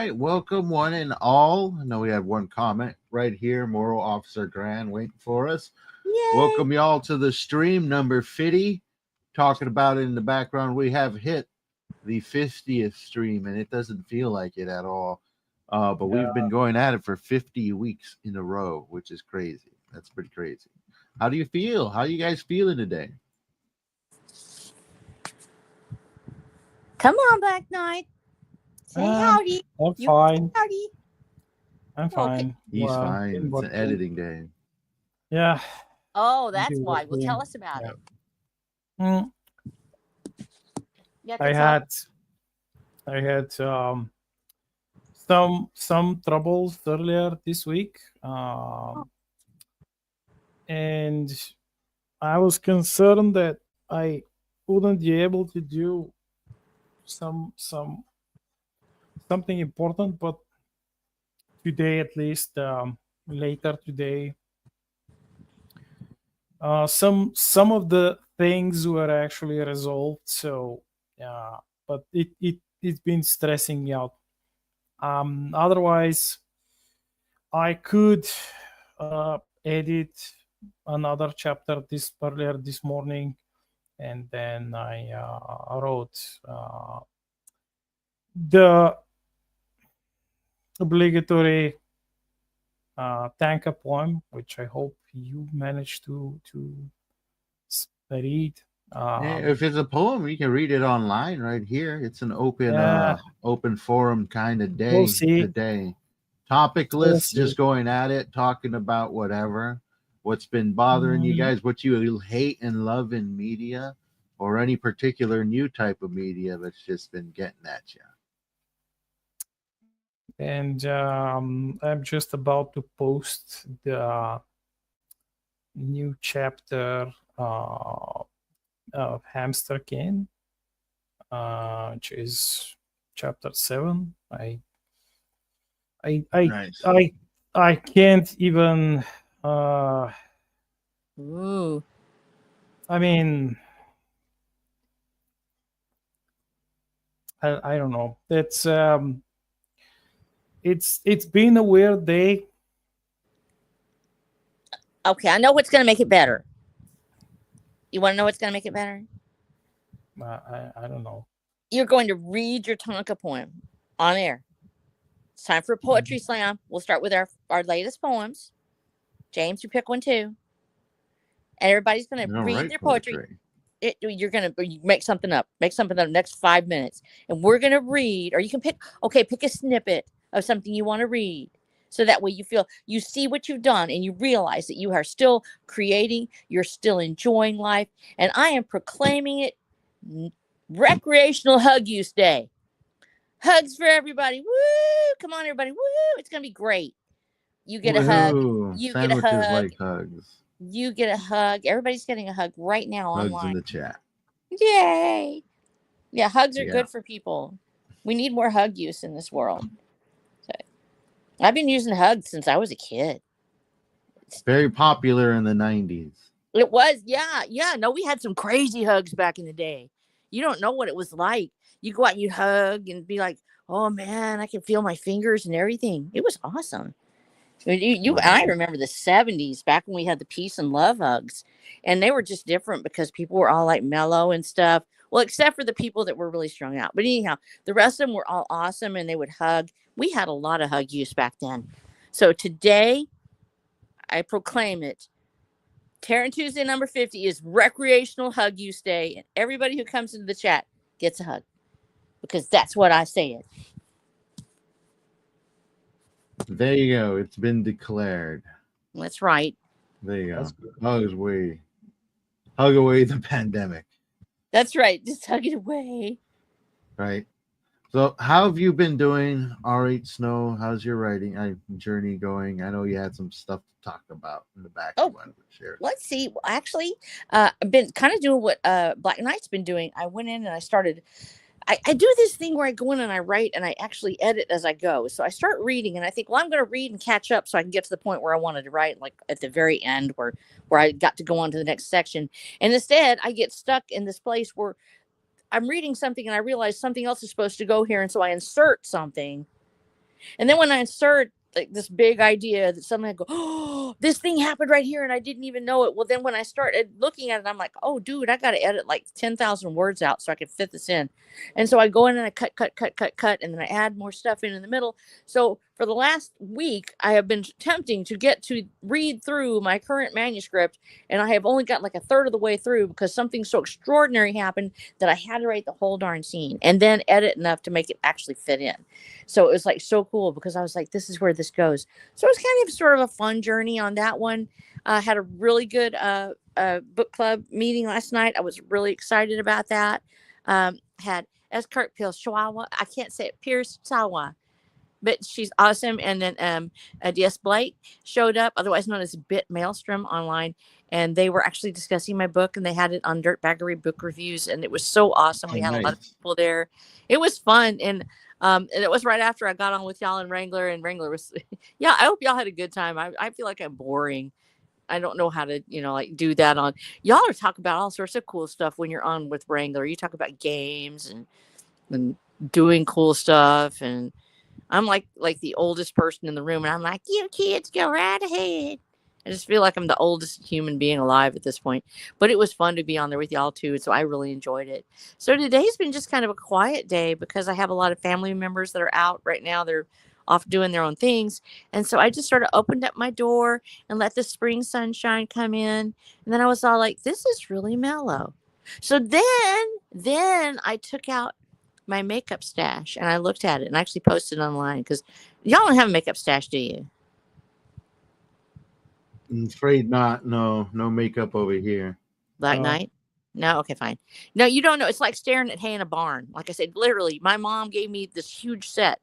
right, welcome one and all. I know we have one comment right here. Moral Officer Grand waiting for us. Yay! Welcome y'all to the stream number 50. Talking about it in the background, we have hit the 50th stream, and it doesn't feel like it at all. But we've been going at it for 50 weeks in a row, which is crazy. That's pretty crazy. How do you feel? How you guys feeling today? Come on, Black Knight. Say howdy. I'm fine. Howdy. I'm fine. He's fine. It's an working. editing day. Yeah. Oh, that's Been why. Well, working. tell us about it. Mm, Yeah, I had some troubles earlier this week, and I was concerned that I wouldn't be able to do something important, but today at least, later today, some of the things were actually resolved. So but it's been stressing me out. Otherwise I could edit another chapter earlier this morning, and then I wrote the obligatory Tanka poem, which I hope you managed to read. If it's a poem, you can read it online right here. It's an open open forum kind of day We'll see. today. Topic list, We'll just going at it, talking about whatever. What's been bothering you guys, what you hate and love in media, or any particular new type of media that's just been getting at you. And I'm just about to post the new chapter of Hamster King, which is chapter 7. Nice. I can't even. Ooh. I mean, I don't know. It's been a weird day. Okay, I know what's going to make it better. You want to know what's going to make it better? I don't know. You're going to read your Tonka poem on air. It's time for a poetry slam. We'll start with our latest poems. James, you pick one too. And everybody's going to read their poetry. You're going to make something up. Make something up in the next 5 minutes. And we're going to read, or you can pick a snippet of something you want to read. So that way you see what you've done, and you realize that you are still creating, you're still enjoying life. And I am proclaiming it Recreational Hug Use Day. Hugs for everybody. Woo! Come on, everybody. Woo! It's going to be great. You get a hug. You get a hug. Like hugs. You get a hug. Everybody's getting a hug right now Hugs online. in the chat. Yay. Yeah, hugs are good for people. We need more hug use in this world. So, I've been using hugs since I was a kid. It's very popular in the 90s. It was, yeah. No, we had some crazy hugs back in the day. You don't know what it was like. You go out and you hug and be like, oh man, I can feel my fingers and everything. It was awesome. I remember the 70s, back when we had the peace and love hugs, and they were just different because people were all like mellow and stuff. Well, except for the people that were really strung out. But anyhow, the rest of them were all awesome, and they would hug. We had a lot of hug use back then. So today, I proclaim it. Taryn Tuesday number 50 is Recreational Hug Use Day, and everybody who comes into the chat gets a hug, because that's what I said. There you go. It's been declared. That's right. There you go. Hug away the pandemic. That's right. Just hug it away. Right. So how have you been doing? All right, Snow. How's your writing journey going? I know you had some stuff to talk about in the back. Let's see. Well, actually, I've been kind of doing what Black Knight's been doing. I went in and I started. I do this thing where I go in and I write and I actually edit as I go. So I start reading and I think, well, I'm going to read and catch up so I can get to the point where I wanted to write, like at the very end where I got to go on to the next section. And instead, I get stuck in this place where I'm reading something and I realize something else is supposed to go here. And so I insert something And then when I insert like this big idea that suddenly I go, oh, this thing happened right here and I didn't even know it. Well, then when I started looking at it, I'm like, oh, dude, I got to edit like 10,000 words out so I can fit this in. And so I go in and I cut, and then I add more stuff in the middle. So for the last week, I have been attempting to get to read through my current manuscript, and I have only got like a third of the way through because something so extraordinary happened that I had to write the whole darn scene and then edit enough to make it actually fit in. So it was like so cool because I was like, this is where this goes. So it was kind of sort of a fun journey on that one. I had a really good book club meeting last night. I was really excited about that. Had Eskart Pilshawa. I can't say it. Pierce Sawa, but she's awesome. And then DS Blake showed up, otherwise known as Bit Maelstrom online. And they were actually discussing my book, and they had it on Dirtbaggery Book Reviews. And it was so awesome. Oh, We had a lot of nice. people there. It was fun. And it was right after I got on with y'all and Wrangler was, yeah, I hope y'all had a good time. I feel like I'm boring. I don't know how to, like do that on. Y'all are talking about all sorts of cool stuff when you're on with Wrangler. You talk about games and doing cool stuff. And I'm like the oldest person in the room. And I'm like, you kids go right ahead. I just feel like I'm the oldest human being alive at this point. But it was fun to be on there with y'all too. So I really enjoyed it. So today's been just kind of a quiet day because I have a lot of family members that are out right now. They're off doing their own things. And so I just sort of opened up my door and let the spring sunshine come in. And then I was all like, this is really mellow. So then I took out my makeup stash and I looked at it and actually posted online because y'all don't have a makeup stash, do you? I'm afraid not. No makeup over here. Black Knight? No? Okay, fine. No, you don't know. It's like staring at hay in a barn. Like I said, literally, my mom gave me this huge set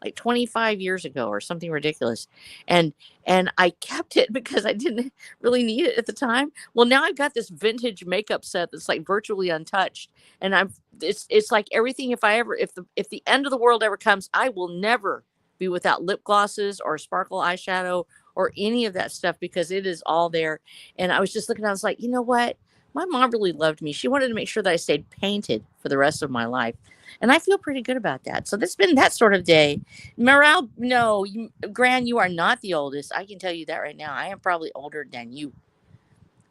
like 25 years ago or something ridiculous. And I kept it because I didn't really need it at the time. Well, now I've got this vintage makeup set that's like virtually untouched. And it's like everything. If the end of the world ever comes, I will never be without lip glosses or sparkle eyeshadow or any of that stuff because it is all there. And I was just looking, I was like, you know what? My mom really loved me. She wanted to make sure that I stayed painted for the rest of my life. And I feel pretty good about that. So that's been that sort of day. Morale, no, Gran, you are not the oldest. I can tell you that right now. I am probably older than you.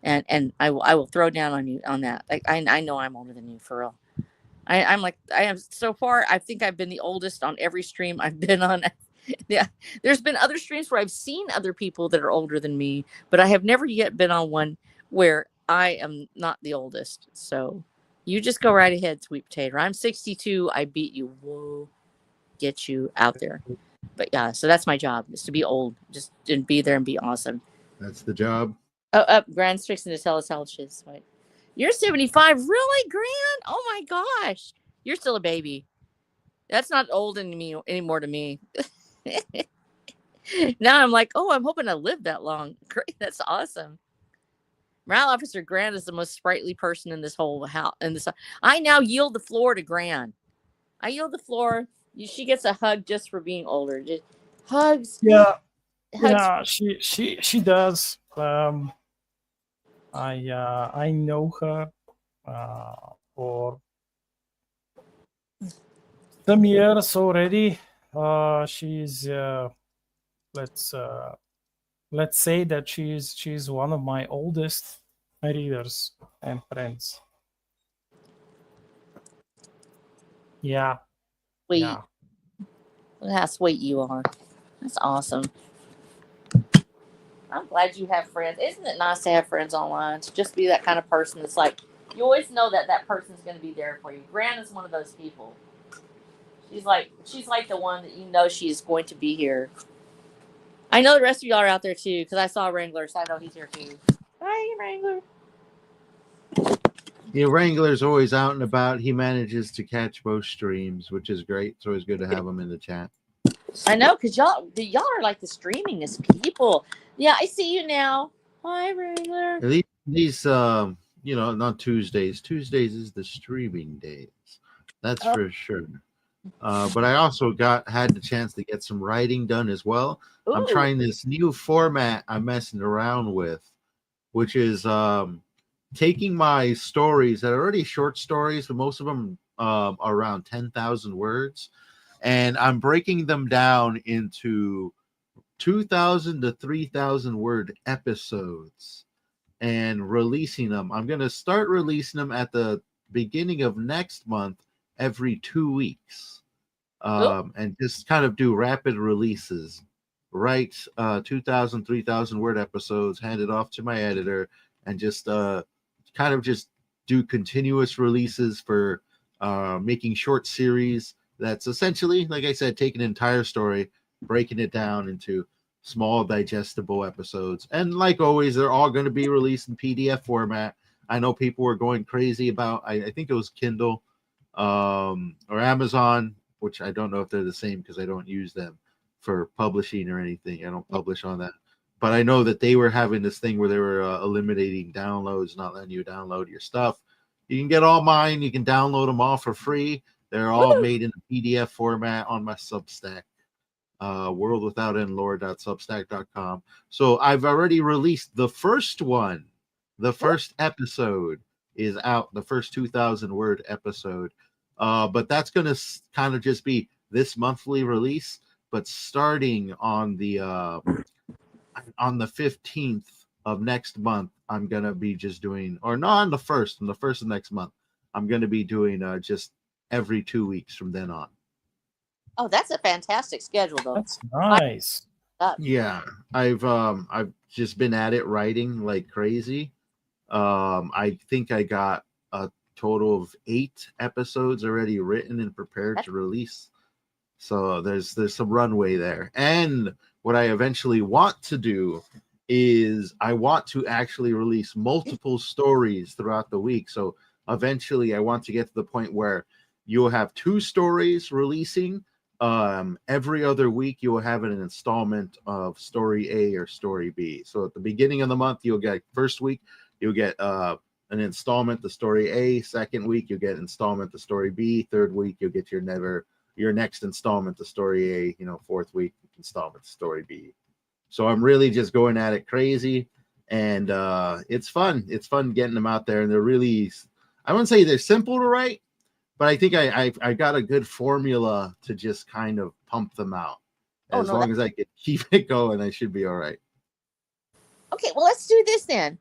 And I will throw down on you on that. Like I know I'm older than you for real. I'm like, I am so far. I think I've been the oldest on every stream I've been on. Yeah, there's been other streams where I've seen other people that are older than me, but I have never yet been on one where I am not the oldest. So you just go right ahead, sweet potato. I'm 62. I beat you. Whoa, get you out there. But yeah, so that's my job is to be old, just and be there and be awesome. That's the job. Oh, Grant's fixing to tell us how she is. Wait. You're 75, really, Grant? Oh my gosh, you're still a baby. That's not old anymore to me. Now I'm like, oh, I'm hoping I live that long. Great, that's awesome. Morale Officer Grant is the most sprightly person in this whole house. I now yield the floor to Grant. I yield the floor. She gets a hug just for being older. Just hugs. Yeah, Hugs. yeah, she does. I know her for some years already. She's let's say that she's one of my oldest readers and friends. Yeah. Sweet. Yeah. Look how sweet you are. That's awesome. I'm glad you have friends. Isn't it nice to have friends online? To just be that kind of person that's like, you always know that person's going to be there for you. Grant is one of those people. She's like the one that you know she's going to be here. I know the rest of y'all are out there too because I saw Wrangler, so I know he's here too. Hi, Wrangler. Yeah, Wrangler's always out and about. He manages to catch both streams, which is great. It's always good to have him in the chat. I know, because y'all are like the streamingest people. Yeah, I see you now. Hi, Wrangler. These not Tuesdays. Tuesdays is the streaming days. That's for sure. But I also had the chance to get some writing done as well. Ooh. I'm trying this new format I'm messing around with, which is taking my stories that are already short stories, but most of them are around 10,000 words, and I'm breaking them down into 2,000 to 3,000 word episodes and releasing them. I'm going to start releasing them at the beginning of next month every 2 weeks, and just kind of do rapid releases. Write 2,000, 3,000 word episodes, hand it off to my editor, and just kind of just do continuous releases for making short series. That's essentially, like I said, taking an entire story, breaking it down into small digestible episodes. And like always, they're all going to be released in PDF format. I know people were going crazy about, I think it was Kindle or Amazon, which I don't know if they're the same because I don't use them for publishing or anything. I don't publish on that. But I know that they were having this thing where they were eliminating downloads, not letting you download your stuff. You can get all mine. You can download them all for free. They're all made in PDF format on my Substack, worldwithoutendlore.substack.com. So I've already released the first one. The first episode is out, the first 2,000 word episode. But that's going to kind of just be this monthly release. But starting on the 15th of next month, I'm going to be just doing, or not on the first of next month, I'm going to be doing just every 2 weeks from then on. Oh, that's a fantastic schedule, though. That's nice. Yeah, I've just been at it writing like crazy. I think I got a total of 8 episodes already written and prepared to release. So there's some runway there. And what I eventually want to do is I want to actually release multiple stories throughout the week. So eventually I want to get to the point where you'll have 2 stories releasing. Every other week you will have an installment of story A or story B. So at the beginning of the month, you'll get first week, you'll get an installment, the story A. Second week, you'll get installment, the story B. Third week, you'll get your next installment, the story A. Fourth week installment, story B. So I'm really just going at it crazy, and it's fun. It's fun getting them out there, and they're really, I wouldn't say they're simple to write, but I think I got a good formula to just kind of pump them out. As long as I can keep it going, I should be all right. Okay, well, let's do this then.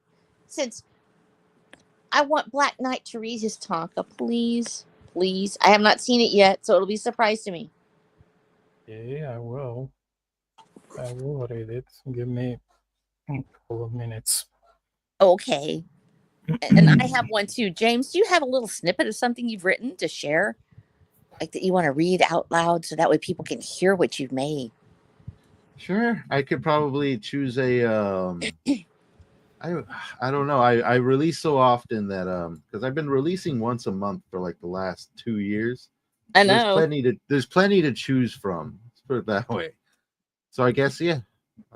Since I want Black Knight to read his Tonka, please. Please. I have not seen it yet, so it'll be a surprise to me. Yeah, I will. I will read it. Give me a couple of minutes. Okay. And I have one too. James, do you have a little snippet of something you've written to share? Like that you want to read out loud so that way people can hear what you've made? Sure. I could probably choose a I don't know. I release so often that because I've been releasing once a month for like the last 2 years. I know. There's plenty to choose from. Let's put it that way. So I guess Yeah,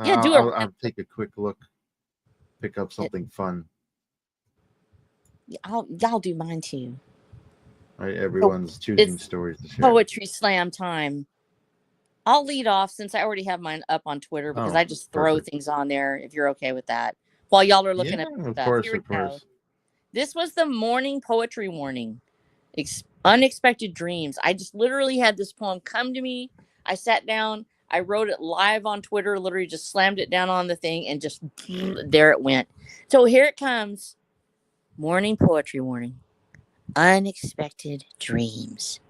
do it. I'll take a quick look, pick up something fun. I'll do mine too. All right, everyone's choosing stories to share. Poetry slam time. I'll lead off since I already have mine up on Twitter because I just throw things on there if you're okay with that. While y'all are looking at of stuff. course, Here we of course. go. This was the morning poetry warning. Unexpected dreams. I just literally had this poem come to me. I sat down. I wrote it live on Twitter. Literally just slammed it down on the thing and just there it went. So here it comes. Morning poetry warning. Unexpected dreams.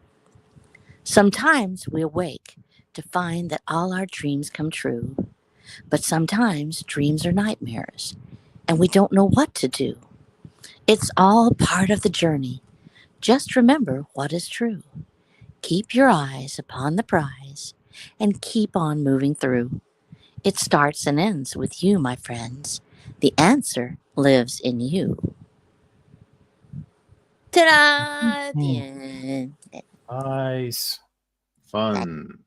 Sometimes we awake to find that all our dreams come true. But sometimes dreams are nightmares, and we don't know what to do. It's all part of the journey. Just remember what is true. Keep your eyes upon the prize, and keep on moving through. It starts and ends with you, my friends. The answer lives in you. Ta-da! The end. Nice. Fun.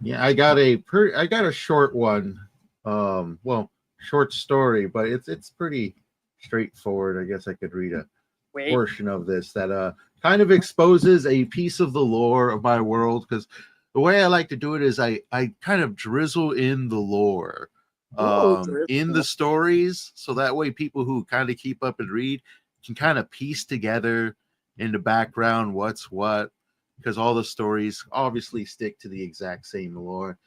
Yeah, I got a short one. Short story, but it's pretty straightforward. I guess I could read a portion of this that kind of exposes a piece of the lore of my world, because the way I like to do it is I kind of drizzle in the lore in the stories, so that way people who kind of keep up and read can kind of piece together in the background what's what. because all the stories obviously stick to the exact same lore.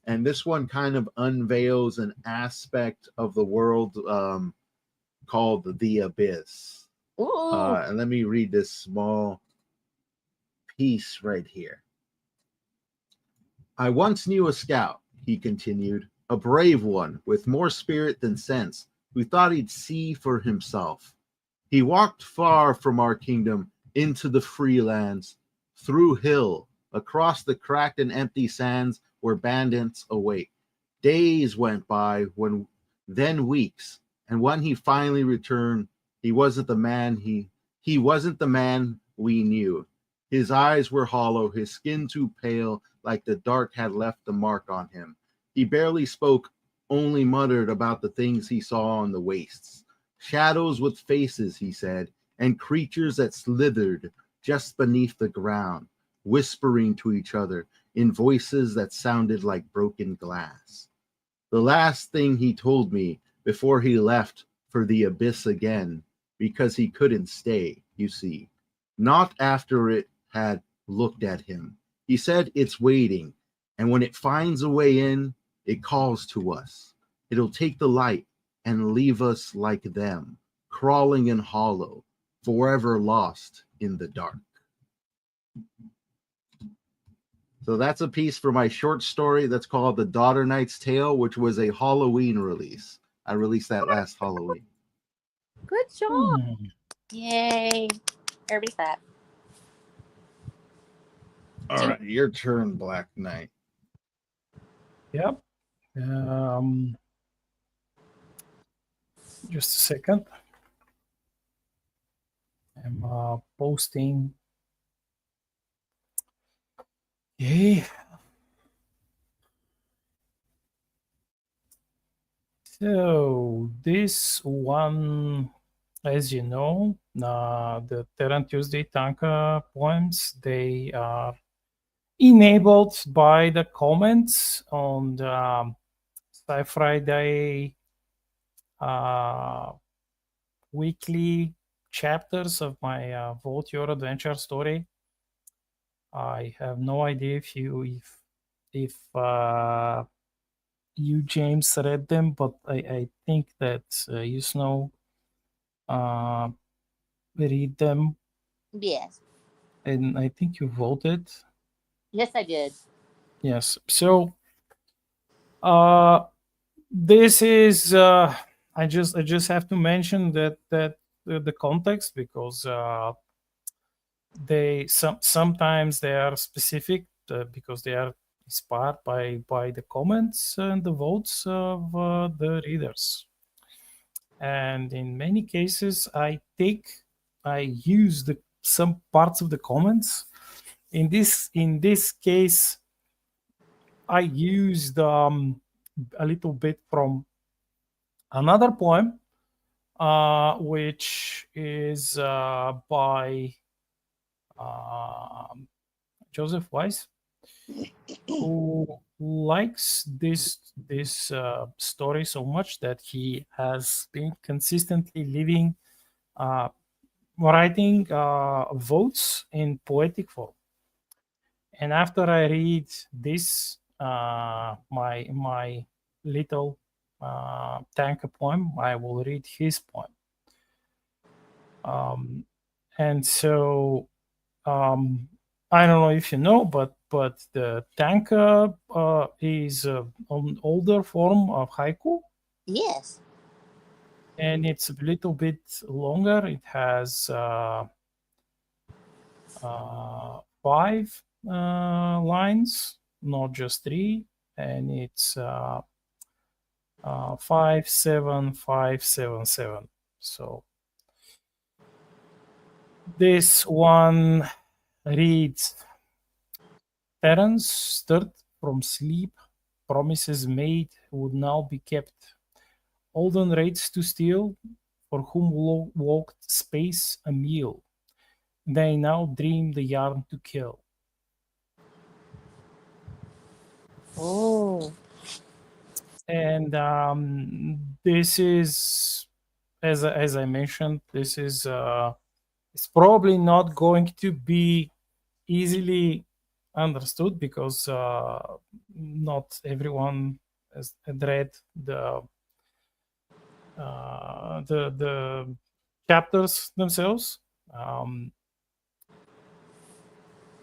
And this one kind of unveils an aspect of the world called the Abyss. Ooh. And let me read this small piece right here. I once knew a scout, he continued, a brave one with more spirit than sense, who thought he'd see for himself. He walked far from our kingdom into the free lands, through hill, across the cracked and empty sands where bandits await. Days went by, then weeks, and when he finally returned, he wasn't the man we knew. His eyes were hollow, his skin too pale, like the dark had left a mark on him. He barely spoke, only muttered about the things he saw on the wastes. Shadows with faces, he said, and creatures that slithered just beneath the ground, whispering to each other in voices that sounded like broken glass. The last thing he told me before he left for the abyss again, because he couldn't stay, you see. Not after it had looked at him. He said it's waiting, and when it finds a way in, it calls to us. It'll take the light and leave us like them, crawling in hollow, forever lost in the dark. So that's a piece for my short story that's called The Daughter Knight's Tale, which was a Halloween release. I released that last Halloween. Good job. Hmm. Yay. Everybody's clap. All right, your turn, Black Knight. Yep. Just a second. I'm posting. Okay. So this one, as you know, the Terran Tuesday Tanka poems, they are enabled by the comments on the Sci-Friday weekly chapters of my Vote Your Adventure story. I have no idea if you James read them, but I think that you Snow read them, Yes. and I think you voted. Yes, I did. Yes. So this is I just have to mention that the context, because sometimes they are specific because they are inspired by the comments and the votes of the readers, and in many cases I use some parts of the comments. In this case, I used a little bit from another poem, which is by Joseph Weiss, who likes this story so much that he has been consistently writing votes in poetic form. And after I read this, my little Tanka poem, I will read his poem. And so I don't know if you know, but the Tanka is an older form of haiku. Yes. And it's a little bit longer. It has 5 lines, not just 3, and it's 5, 7, 5, 7, 7. So this one reads: Terrans stirred from sleep, promises made would now be kept. Olden raids to steal, for whom walked space a meal. They now dream the yarn to kill. Oh. And this is, as I mentioned, this is it's probably not going to be easily understood because not everyone has read the chapters themselves,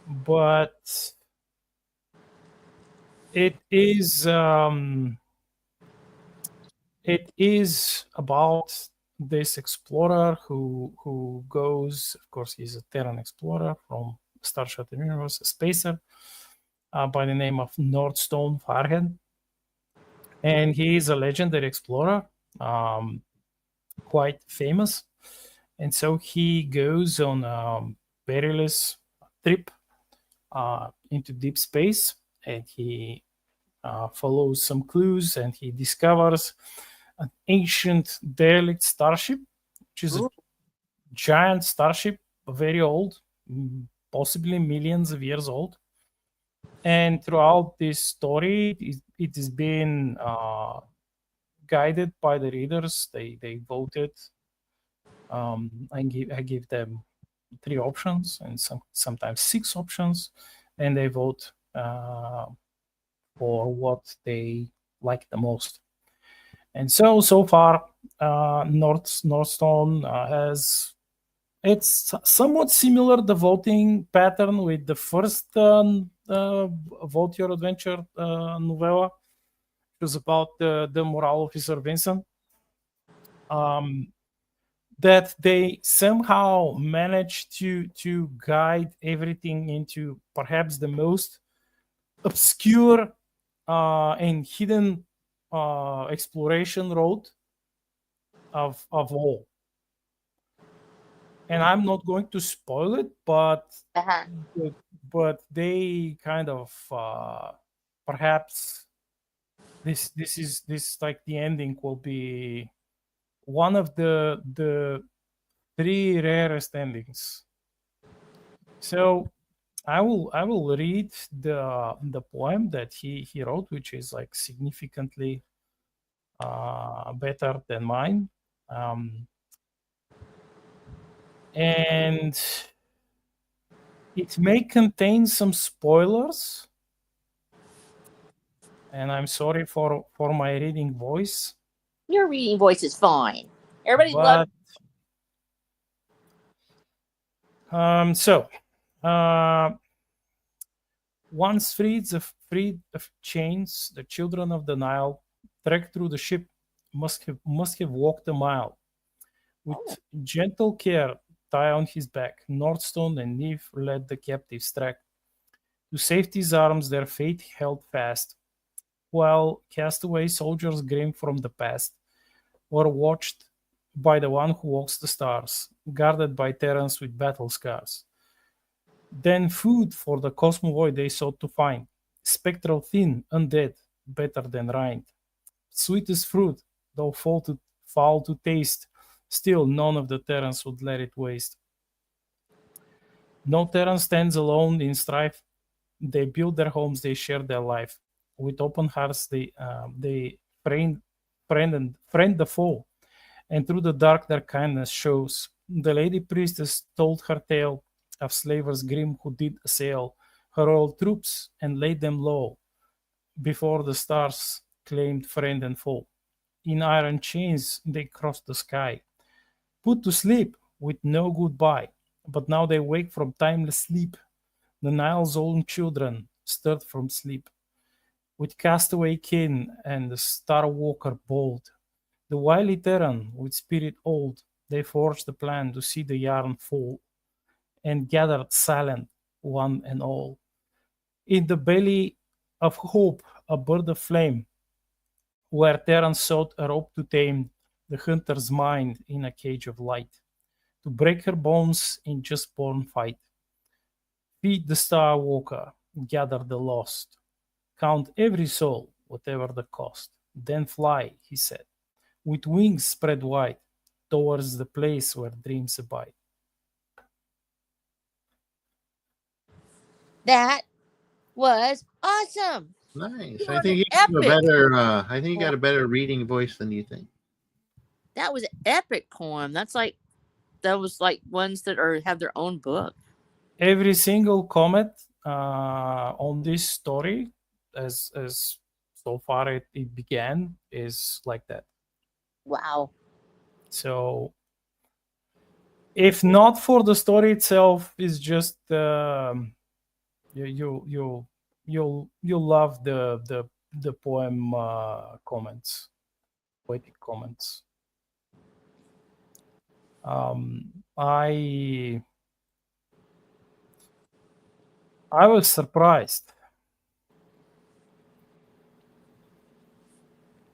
but it is about this explorer who goes. Of course, he's a Terran explorer from Star Shuttle Universe, a spacer by the name of Nordstone Farhen, and he is a legendary explorer, quite famous. And so he goes on a perilous trip into deep space, and he follows some clues, and he discovers an ancient derelict starship, which is a giant starship, very old, possibly millions of years old. And throughout this story, it is being guided by the readers. They voted. I give them 3 options and sometimes 6 options, and they vote for what they like the most. And so far, Nordstone has, it's somewhat similar, the voting pattern with the first Vote Your Adventure novella. It was about the morale officer Vincent. That they somehow managed to guide everything into perhaps the most obscure and hidden exploration road of all. And I'm not going to spoil it, but they kind of perhaps this is like the ending will be one of the 3 rarest endings. So I will read the poem that he wrote, which is like significantly better than mine, and it may contain some spoilers, and I'm sorry for my reading voice. Your reading voice is fine. Everybody loves. Once freed of chains, the children of the Nile trekked through the ship, must have walked a mile. With gentle care, tie on his back, Nordstone and Neve led the captives track. To safety's arms their fate held fast, while castaway soldiers grim from the past were watched by the one who walks the stars, guarded by Terrans with battle scars. Then food for the cosmovoid they sought to find, spectral thin, undead, better than rind. Sweetest fruit, though foul to taste, still none of the Terrans would let it waste. No Terran stands alone in strife. They build their homes, they share their life. With open hearts they friend the foe, and through the dark their kindness shows. The lady priestess told her tale of slavers grim who did assail her royal troops and laid them low before the stars claimed friend and foe. In iron chains they crossed the sky, put to sleep with no goodbye, but now they wake from timeless sleep, the Nile's own children stirred from sleep. With castaway kin and the star walker bold, the wily Terran with spirit old, they forged the plan to see the yarn fall, and gathered silent, one and all. In the belly of hope, a bird of flame, where Terran sought a rope to tame the hunter's mind in a cage of light, to break her bones in just born fight. Feed the star walker, gather the lost, count every soul, whatever the cost. Then fly, he said, with wings spread wide, towards the place where dreams abide. That was awesome. Nice. I think you got a better. I think you got a better reading voice than you think. That was an epic poem. That was like ones that have their own book. every single comment on this story, as so far it began, is like that. Wow. So if not for the story itself, it's just you'll love the poem comments, poetic comments. I was surprised.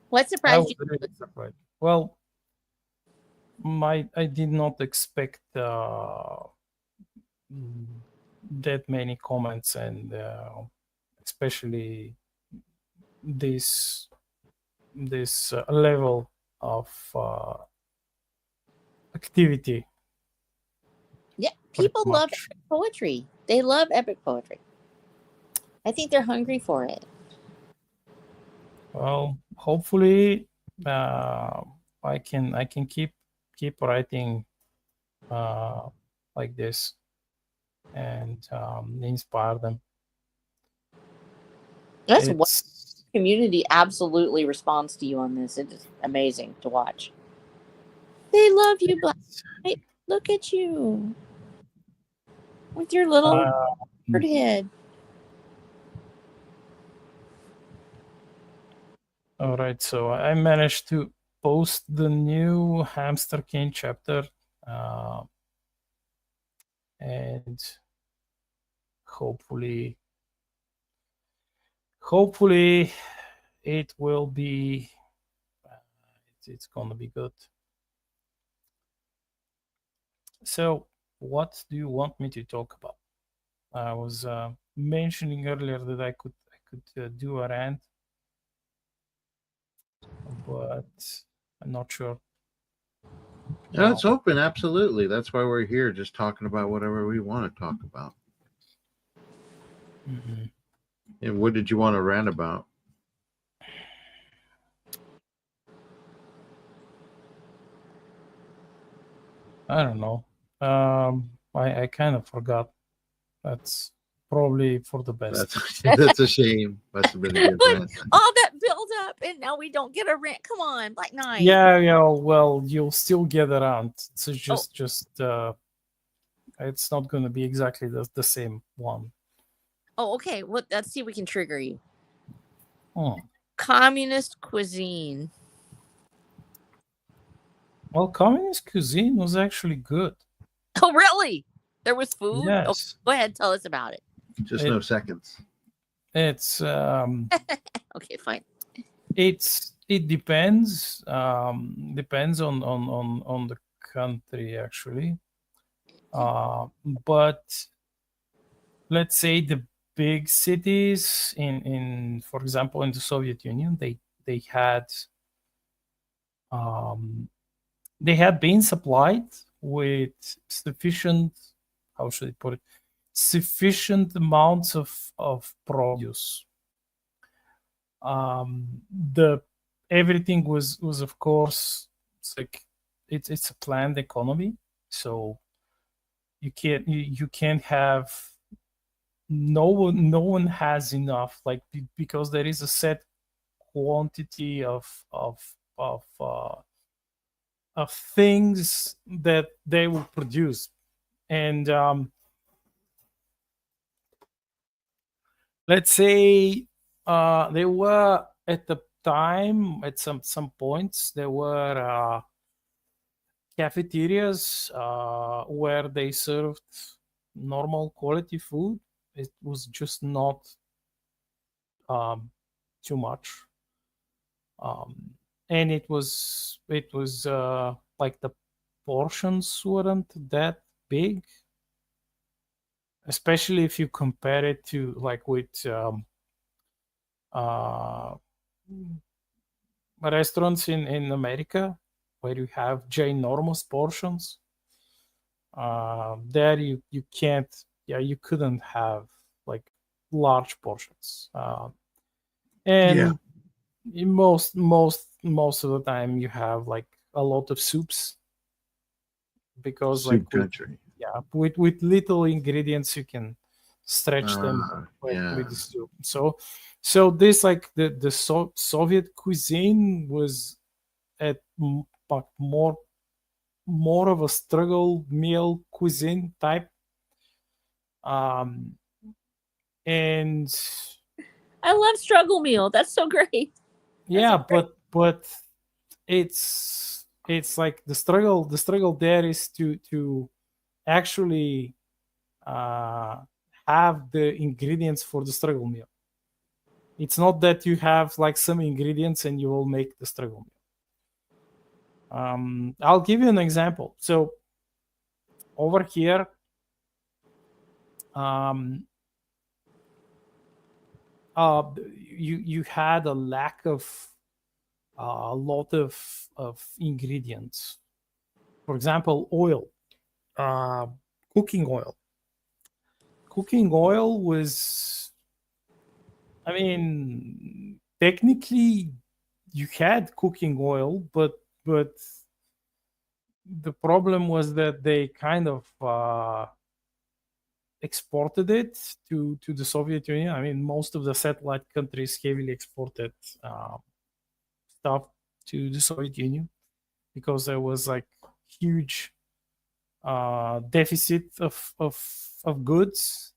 What I surprised was you? really surprised. Well, I did not expect that many comments, and especially this level of activity. Yeah, pretty people love much. epic poetry. They love epic poetry. I think they're hungry for it. Well, hopefully, I can keep writing like this and inspire them. That's what It's community absolutely responds to you on this. It's amazing to watch. They love you, Black. Knight. Look at you with your little bird head. all right. So I managed to post the new Hamster King chapter, and hopefully it will be it's gonna be good. So what do you want me to talk about? I was mentioning earlier that I could do a rant, but I'm not sure. Yeah, it's open, absolutely. That's why we're here, just talking about whatever we want to talk about. Mm-hmm. And what did you want to rant about? I don't know. I kind of forgot. That's probably for the best. That's a shame. Must have been a good rant. All that build up, and now we don't get a rant. Come on, Black Knight. Yeah. Well, you'll still get around. So just it's not going to be exactly the same one. Oh, okay. Well, let's see if we can trigger you. Oh. Communist cuisine. Well, communist cuisine was actually good. Oh, really? There was food? Yes. Okay, go ahead. Tell us about it. Just no seconds. It's okay, fine. It depends. Depends on the country, actually. But let's say the big cities in for example in the Soviet Union, they had been supplied with sufficient, how should I put it, sufficient amounts of produce. The everything was of course, it's a planned economy, so you can't have no one has enough, like, because there is a set quantity of things that they will produce. And let's say there were at the time, at some points, there were cafeterias where they served normal quality food. It was just not too much, and it was like the portions weren't that big, especially if you compare it to like with restaurants in America, where you have ginormous portions. There you can't, you couldn't have like large portions, and in most of the time you have like a lot of soups, because Soup country. Yeah, with little ingredients you can stretch them Yeah. with the soup. So this like the Soviet cuisine was at like more of a struggle meal cuisine type, um and I love struggle meal. That's so great. yeah, but it's like the struggle there is to actually uh have the ingredients for the struggle meal. It's not that you have like some ingredients and you will make the struggle meal. I'll give you an example. So over here, um you had a lack of a lot of ingredients. For example, oil, uh, cooking oil. Cooking oil was, I mean, technically you had cooking oil, but the problem was that they kind of exported it to the Soviet Union. I mean, most of the satellite countries heavily exported stuff to the Soviet Union because there was like huge deficit of goods.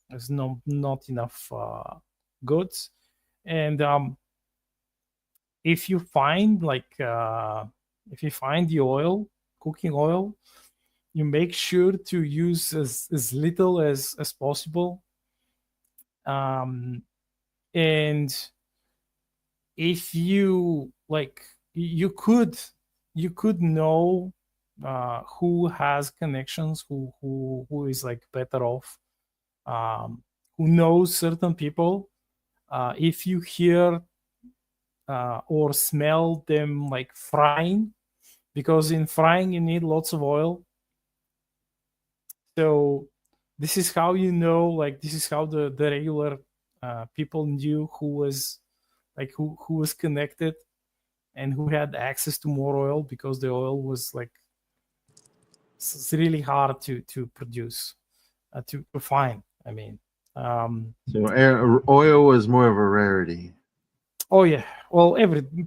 There's not enough goods, and if you find if you find the oil, cooking oil, you make sure to use as little as possible. And if you like, you could know who has connections, who is like better off, who knows certain people. If you hear or smell them like frying, because in frying you need lots of oil. So this is how you know, like this is how the regular people knew who was like who was connected and who had access to more oil, because the oil was like it's really hard to produce, to find. I mean, So oil was more of a rarity. oh yeah, well,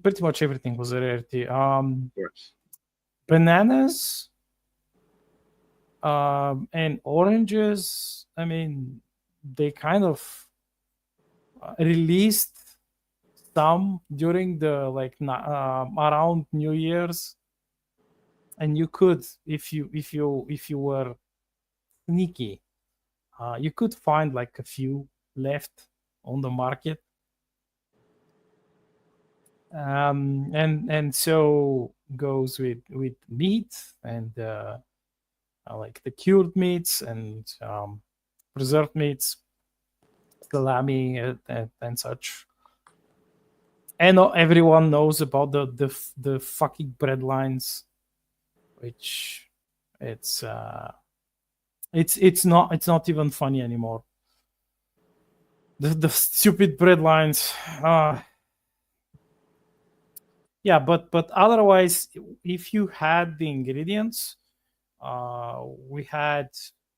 pretty much everything was a rarity. Of course. Bananas, and oranges. I mean, they kind of released some during the around New Year's, and you could, if you were sneaky, you could find like a few left on the market. And so goes with meat and like the cured meats and preserved meats, salami, and such. And everyone knows about the fucking bread lines, which it's not even funny anymore. The stupid bread lines. Yeah, but otherwise, if you had the ingredients, we had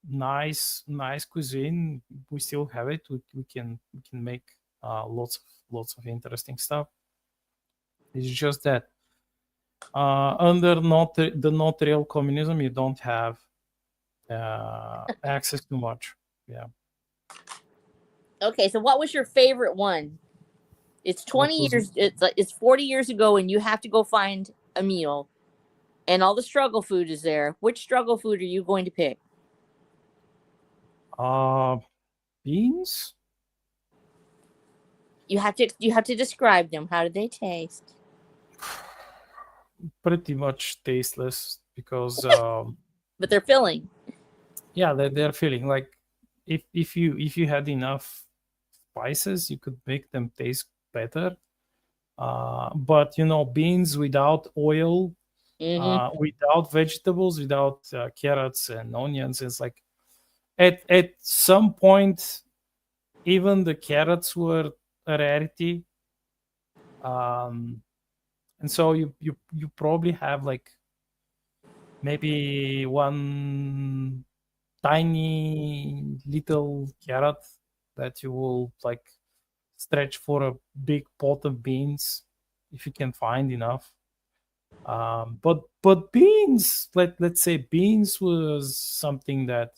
nice cuisine. We still have it. We can make lots of interesting stuff. It's just that under the not real communism, you don't have access to much. Yeah. Okay, so what was your favorite one? It's 20 years. It's 40 years ago, and you have to go find a meal, and all the struggle food is there. Which struggle food are you going to pick? Beans. You have to describe them. How do they taste? Pretty much tasteless, because But they're filling. yeah, they're filling. Like if you had enough spices, you could make them taste better. But beans without oil, without vegetables, without carrots and onions, it's like at some point even the carrots were a rarity. And so you probably have like maybe one tiny little carrot that you will like stretch for a big pot of beans if you can find enough. But beans, let's say beans was something that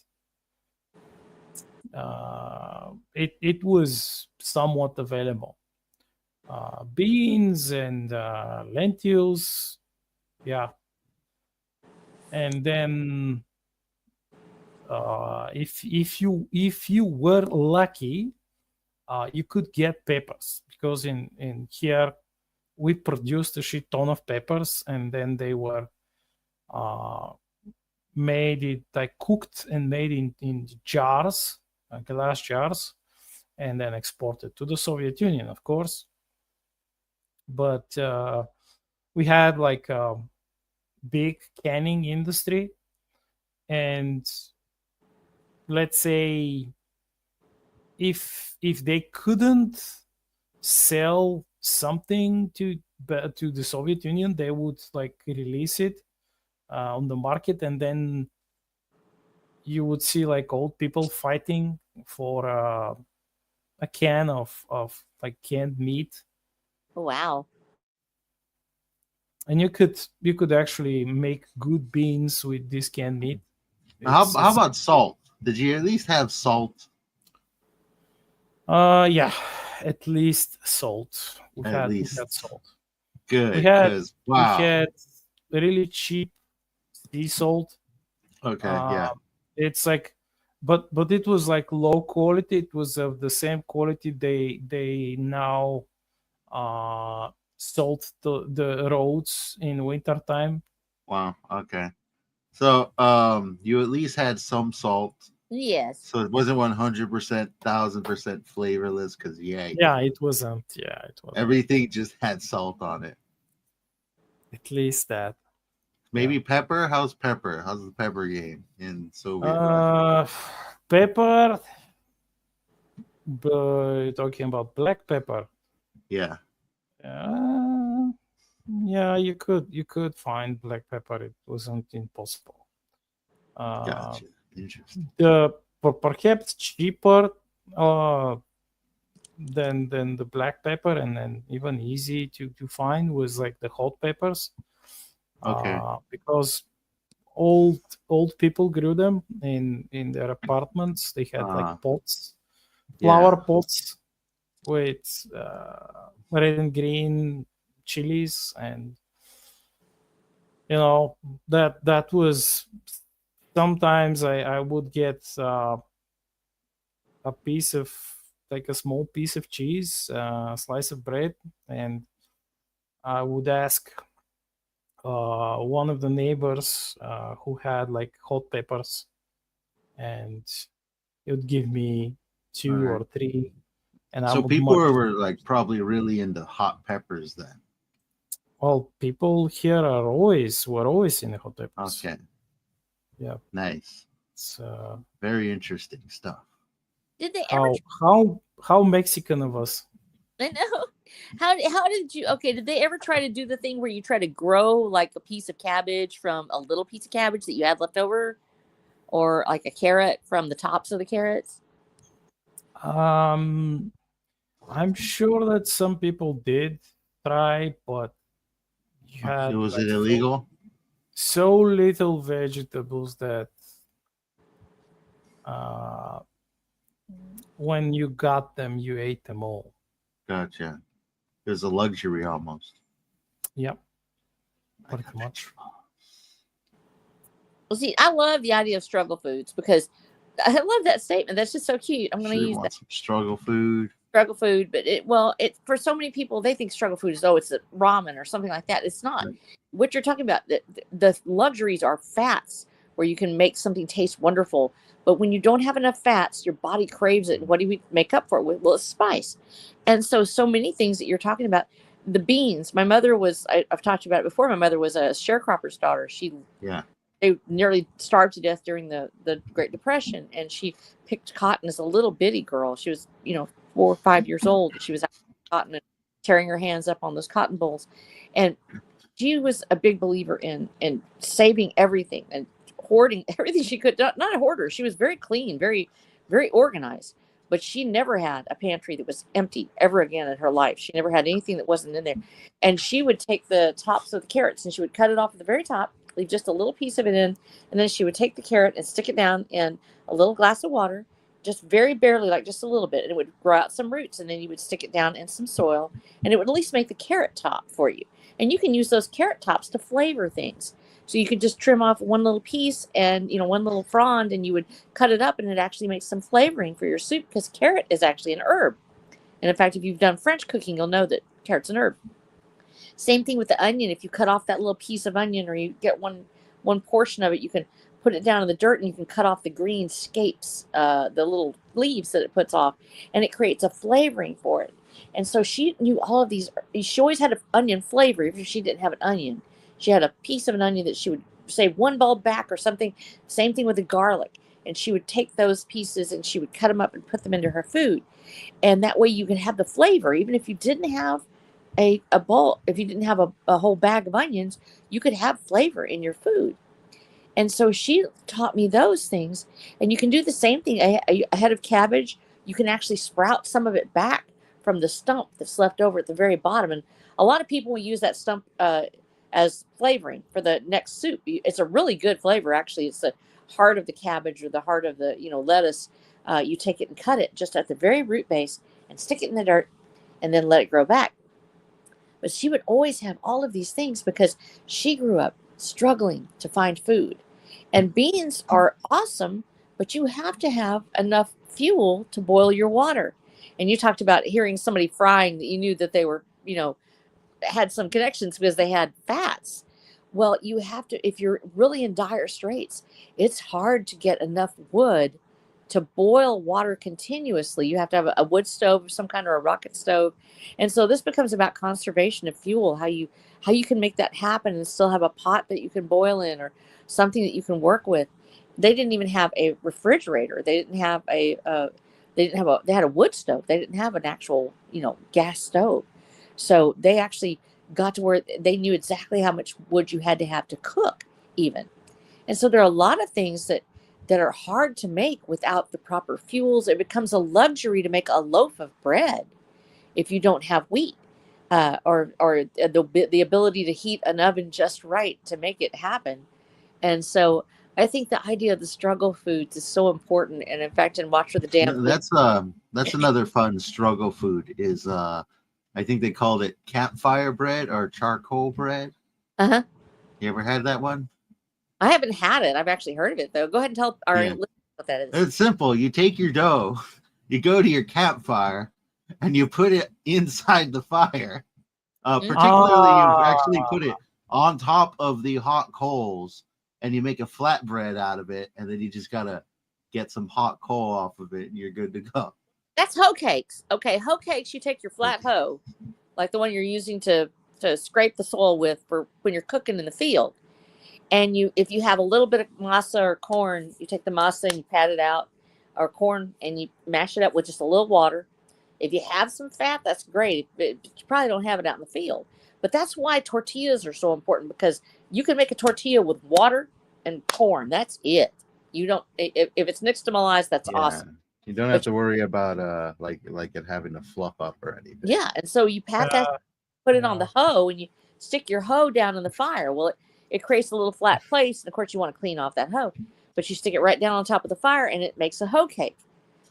it was somewhat available. Beans and lentils, yeah. And then if you were lucky, you could get peppers, because in here we produced a shit ton of peppers, and then they were made it like cooked and made in jars, glass jars, and then exported to the Soviet Union, of course. But we had like a big canning industry, and let's say if they couldn't sell something to the Soviet Union, they would like release it on the market, and then you would see like old people fighting for a can of like canned meat. Wow. And you could actually make good beans with this canned meat. How about salt? Did you at least have salt? Yeah, at least salt. We At had least. salt. Good. We had 'cause, wow. we had really cheap sea salt. Okay. Yeah. It's like, but it was like low quality. It was of the same quality they now salt the roads in wintertime. Wow. Okay. So you at least had some salt. Yes. So it wasn't 100%, 1,000% flavorless, because Yeah, it wasn't. Yeah, it was. Everything just had salt on it. At least that. Maybe pepper. How's pepper? How's the pepper game in Soviet Russia? Pepper. But talking about black pepper. Yeah. Yeah, you could find black pepper. It wasn't impossible. Gotcha. Interesting. Perhaps cheaper than the black pepper, and then even easy to find was like the hot peppers. Okay. Because old people grew them in their apartments. They had like pots, flower pots with red and green chilies, and you know that was sometimes I would get a piece of like a small piece of cheese, a slice of bread, and I would ask one of the neighbors who had like hot peppers, and it would give me two or three. And so people were like probably really into hot peppers then. Well, people here were always in the hot peppers. Okay. Yeah. Nice. It's very interesting stuff. Did they ever? How Mexican of us? I know. How did you? Okay, did they ever try to do the thing where you try to grow like a piece of cabbage from a little piece of cabbage that you had left over, or like a carrot from the tops of the carrots? I'm sure that some people did try, but was it illegal? So little vegetables that when you got them, you ate them all. Gotcha. It was a luxury almost. Yep. Pretty much. Well, see, I love the idea of struggle foods because I love that statement. That's just so cute. I'm going to use that. Some struggle food. Struggle food, but it for so many people they think struggle food is it's a ramen or something like that. It's not. Right. What you're talking about, the luxuries are fats where you can make something taste wonderful. But when you don't have enough fats, your body craves it. What do we make up for it with? Well, it's spice. And so many things that you're talking about. The beans. My mother was, I've talked about it before. My mother was a sharecropper's daughter. They nearly starved to death during the Great Depression. And she picked cotton as a little bitty girl. She was, 4 or 5 years old. She was out cotton and tearing her hands up on those cotton bolls. And she was a big believer in saving everything and hoarding everything she could. Not a hoarder. She was very clean, very, very organized. But she never had a pantry that was empty ever again in her life. She never had anything that wasn't in there. And she would take the tops of the carrots and she would cut it off at the very top, leave just a little piece of it in, and then she would take the carrot and stick it down in a little glass of water, just very barely, like just a little bit, and it would grow out some roots, and then you would stick it down in some soil, and it would at least make the carrot top for you. And you can use those carrot tops to flavor things. So you could just trim off one little piece and, one little frond, and you would cut it up, and it actually makes some flavoring for your soup, because carrot is actually an herb. And in fact, if you've done French cooking, you'll know that carrot's an herb. Same thing with the onion. If you cut off that little piece of onion, or you get one portion of it, you can put it down in the dirt, and you can cut off the green scapes, the little leaves that it puts off, and it creates a flavoring for it. And so she knew all of these. She always had an onion flavor. If she didn't have an onion, she had a piece of an onion that she would save one bulb back or something. Same thing with the garlic. And she would take those pieces and she would cut them up and put them into her food. And that way you can have the flavor. Even if you didn't have a bowl, if you didn't have a whole bag of onions, you could have flavor in your food. And so she taught me those things. And you can do the same thing. A head of cabbage, you can actually sprout some of it back from the stump that's left over at the very bottom. And a lot of people will use that stump as flavoring for the next soup. It's a really good flavor, actually. It's the heart of the cabbage or the heart of the lettuce. You take it and cut it just at the very root base and stick it in the dirt and then let it grow back. But she would always have all of these things because she grew up struggling to find food. And beans are awesome, but you have to have enough fuel to boil your water. And you talked about hearing somebody frying that you knew that they were, had some connections because they had fats. Well, you have to, if you're really in dire straits, it's hard to get enough wood to boil water continuously. You have to have a wood stove of some kind, or a rocket stove. And so this becomes about conservation of fuel, how you can make that happen and still have a pot that you can boil in, or something that you can work with. They didn't even have a refrigerator. They had a wood stove. They didn't have an actual, gas stove. So they actually got to where they knew exactly how much wood you had to cook even. And so there are a lot of things that are hard to make without the proper fuels. It becomes a luxury to make a loaf of bread if you don't have wheat or the ability to heat an oven just right to make it happen. And so I think the idea of the struggle foods is so important. And in fact, in Watch for the Damn Food, that's another fun struggle food is I think they called it campfire bread or charcoal bread. Uh-huh. You ever had that one? I haven't had it. I've actually heard of it, though. Go ahead and tell our listeners what that is. It's simple. You take your dough, you go to your campfire, and you put it inside the fire. Particularly, you actually put it on top of the hot coals, and you make a flatbread out of it, and then you just gotta get some hot coal off of it, and you're good to go. That's hoe cakes. Okay, hoe cakes, you take your flat hoe, like the one you're using to scrape the soil with for when you're cooking in the field. And if you have a little bit of masa or corn, you take the masa and you pat it out, or corn, and you mash it up with just a little water. If you have some fat, that's great. But you probably don't have it out in the field. But that's why tortillas are so important, because you can make a tortilla with water and corn. That's it. You don't, if it's nixtamalized, that's awesome. You don't have to worry about like it having to fluff up or anything. Yeah, and so you pat that, put it on the hoe, and you stick your hoe down in the fire. Well, it creates a little flat place, and of course you want to clean off that hoe, but you stick it right down on top of the fire, and it makes a hoe cake,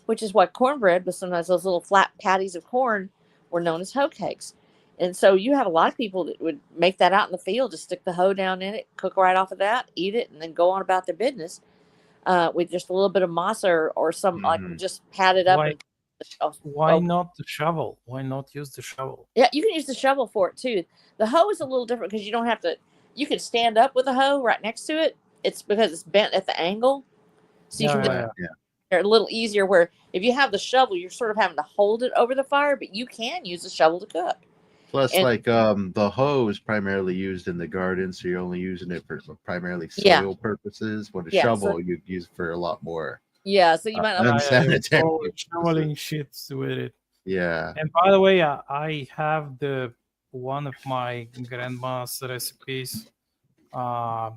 which is why cornbread, with sometimes those little flat patties of corn, were known as hoe cakes. And so you have a lot of people that would make that out in the field, just stick the hoe down in it, cook right off of that, eat it, and then go on about their business. With just a little bit of masa or some, like, just pat it up. Why not the shovel? Why not use the shovel? Yeah, you can use the shovel for it too. The hoe is a little different because you don't have to. You can stand up with a hoe right next to it. It's because it's bent at the angle, so you can. They're a little easier. Where if you have the shovel, you're sort of having to hold it over the fire, but you can use the shovel to cook. Plus, the hoe is primarily used in the garden, so you're only using it for primarily soil purposes. When a shovel, you use for a lot more. Yeah, so you might not unsanitary shoveling shits with it. Yeah. And by the way, I have one of my grandma's recipes, and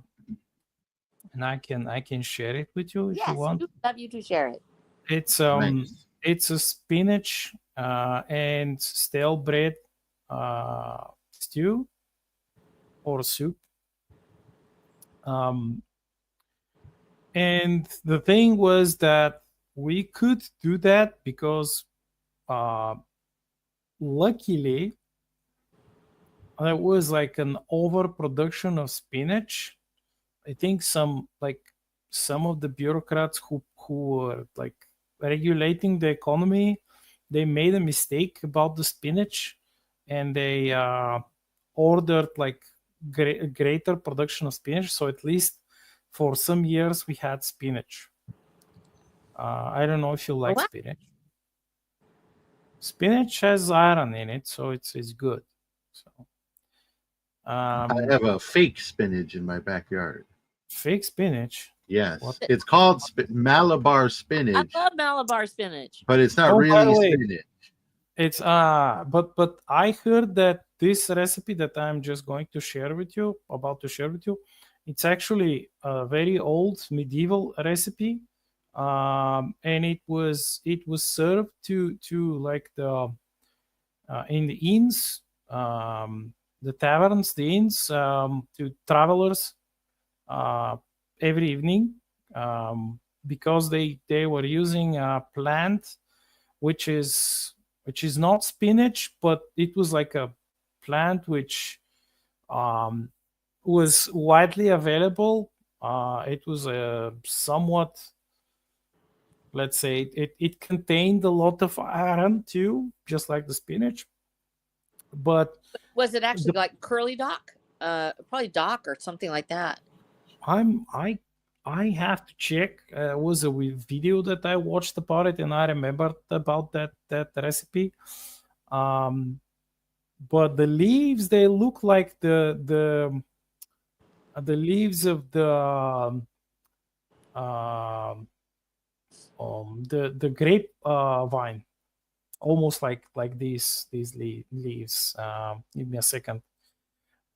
and I can share it with you if you Yes, want. we would love you to share it. It's Nice. it's a spinach and stale bread stew or soup. And the thing was that we could do that because luckily there was like an overproduction of spinach. I think some of the bureaucrats who were like regulating the economy, they made a mistake about the spinach, and they ordered like greater production of spinach. So at least for some years we had spinach. I don't know if you like What? spinach. Spinach has iron in it, so it's good. So I have a fake spinach in my backyard. fake spinach. Yes, What? it's called Malabar I spinach, love Malabar spinach. but it's not Oh, by the really way, spinach. It's but I heard that this recipe that I'm just going to share with you, it's actually a very old medieval recipe, and it was served to like the in the inns, the taverns, the inns, to travelers every evening, because they were using a plant which is not spinach, but it was like a plant which was widely available. It was a somewhat, let's say, it contained a lot of iron too, just like the spinach. But Was it actually like curly dock? Probably dock or something like that. I have to check. It was a video that I watched about it, and I remembered about that recipe. But the leaves, they look like the leaves of the grape vine, almost like these leaves. Give me a second.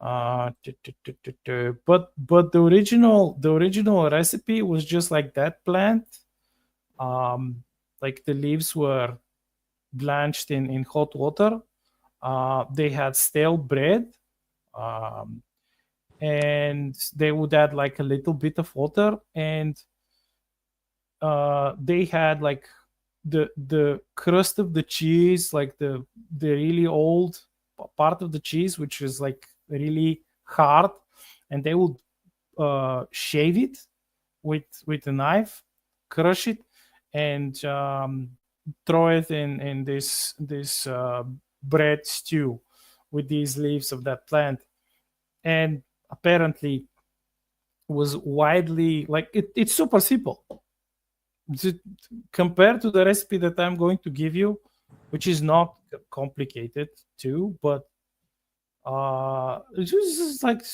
But the original recipe was just like that plant. Like the leaves were blanched in hot water. They had stale bread, and they would add like a little bit of water, and they had like the crust of the cheese, like the really old part of the cheese, which is like really hard, and they would shave it with a knife, crush it, and throw it in this bread stew with these leaves of that plant. And apparently was widely like it's super simple compared to the recipe that I'm going to give you, which is not complicated too, but it's just like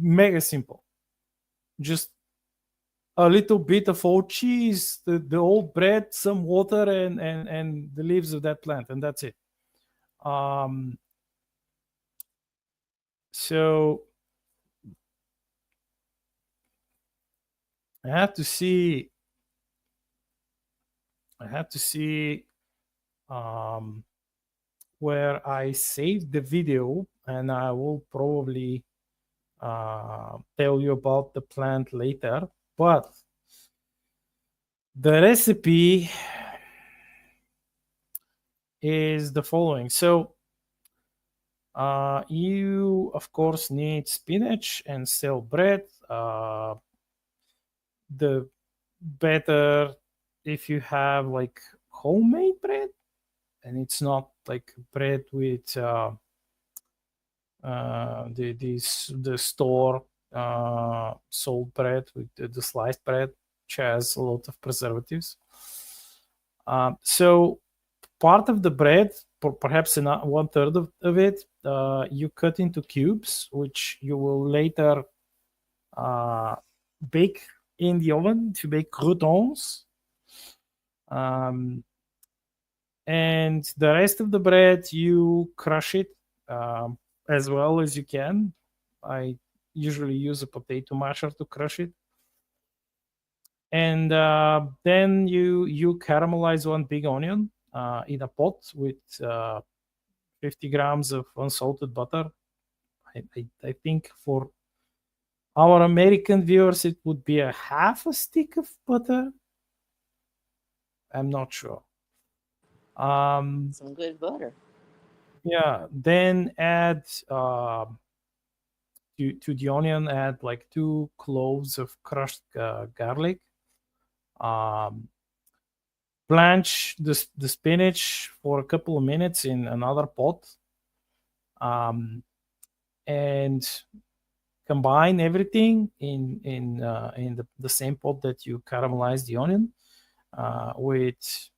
mega simple. Just a little bit of old cheese, the old bread, some water, and the leaves of that plant, and that's it. So I have to see where I saved the video, and I will probably tell you about the plant later. But the recipe is the following. So you of course need spinach and stale bread. The better if you have like homemade bread, and it's not like bread with the store sold bread with the sliced bread, which has a lot of preservatives. So part of the bread, perhaps 1/3 of it, you cut into cubes, which you will later bake in the oven to make croutons. And the rest of the bread, you crush it as well as you can. I usually use a potato masher to crush it. And then you caramelize one big onion in a pot with 50 grams of unsalted butter. I think for our American viewers, it would be a half a stick of butter. I'm not sure. Some good butter. Yeah. Then add to the onion, add like 2 cloves of crushed garlic. Blanch the spinach for a couple of minutes in another pot. And combine everything in the same pot that you caramelize the onion with,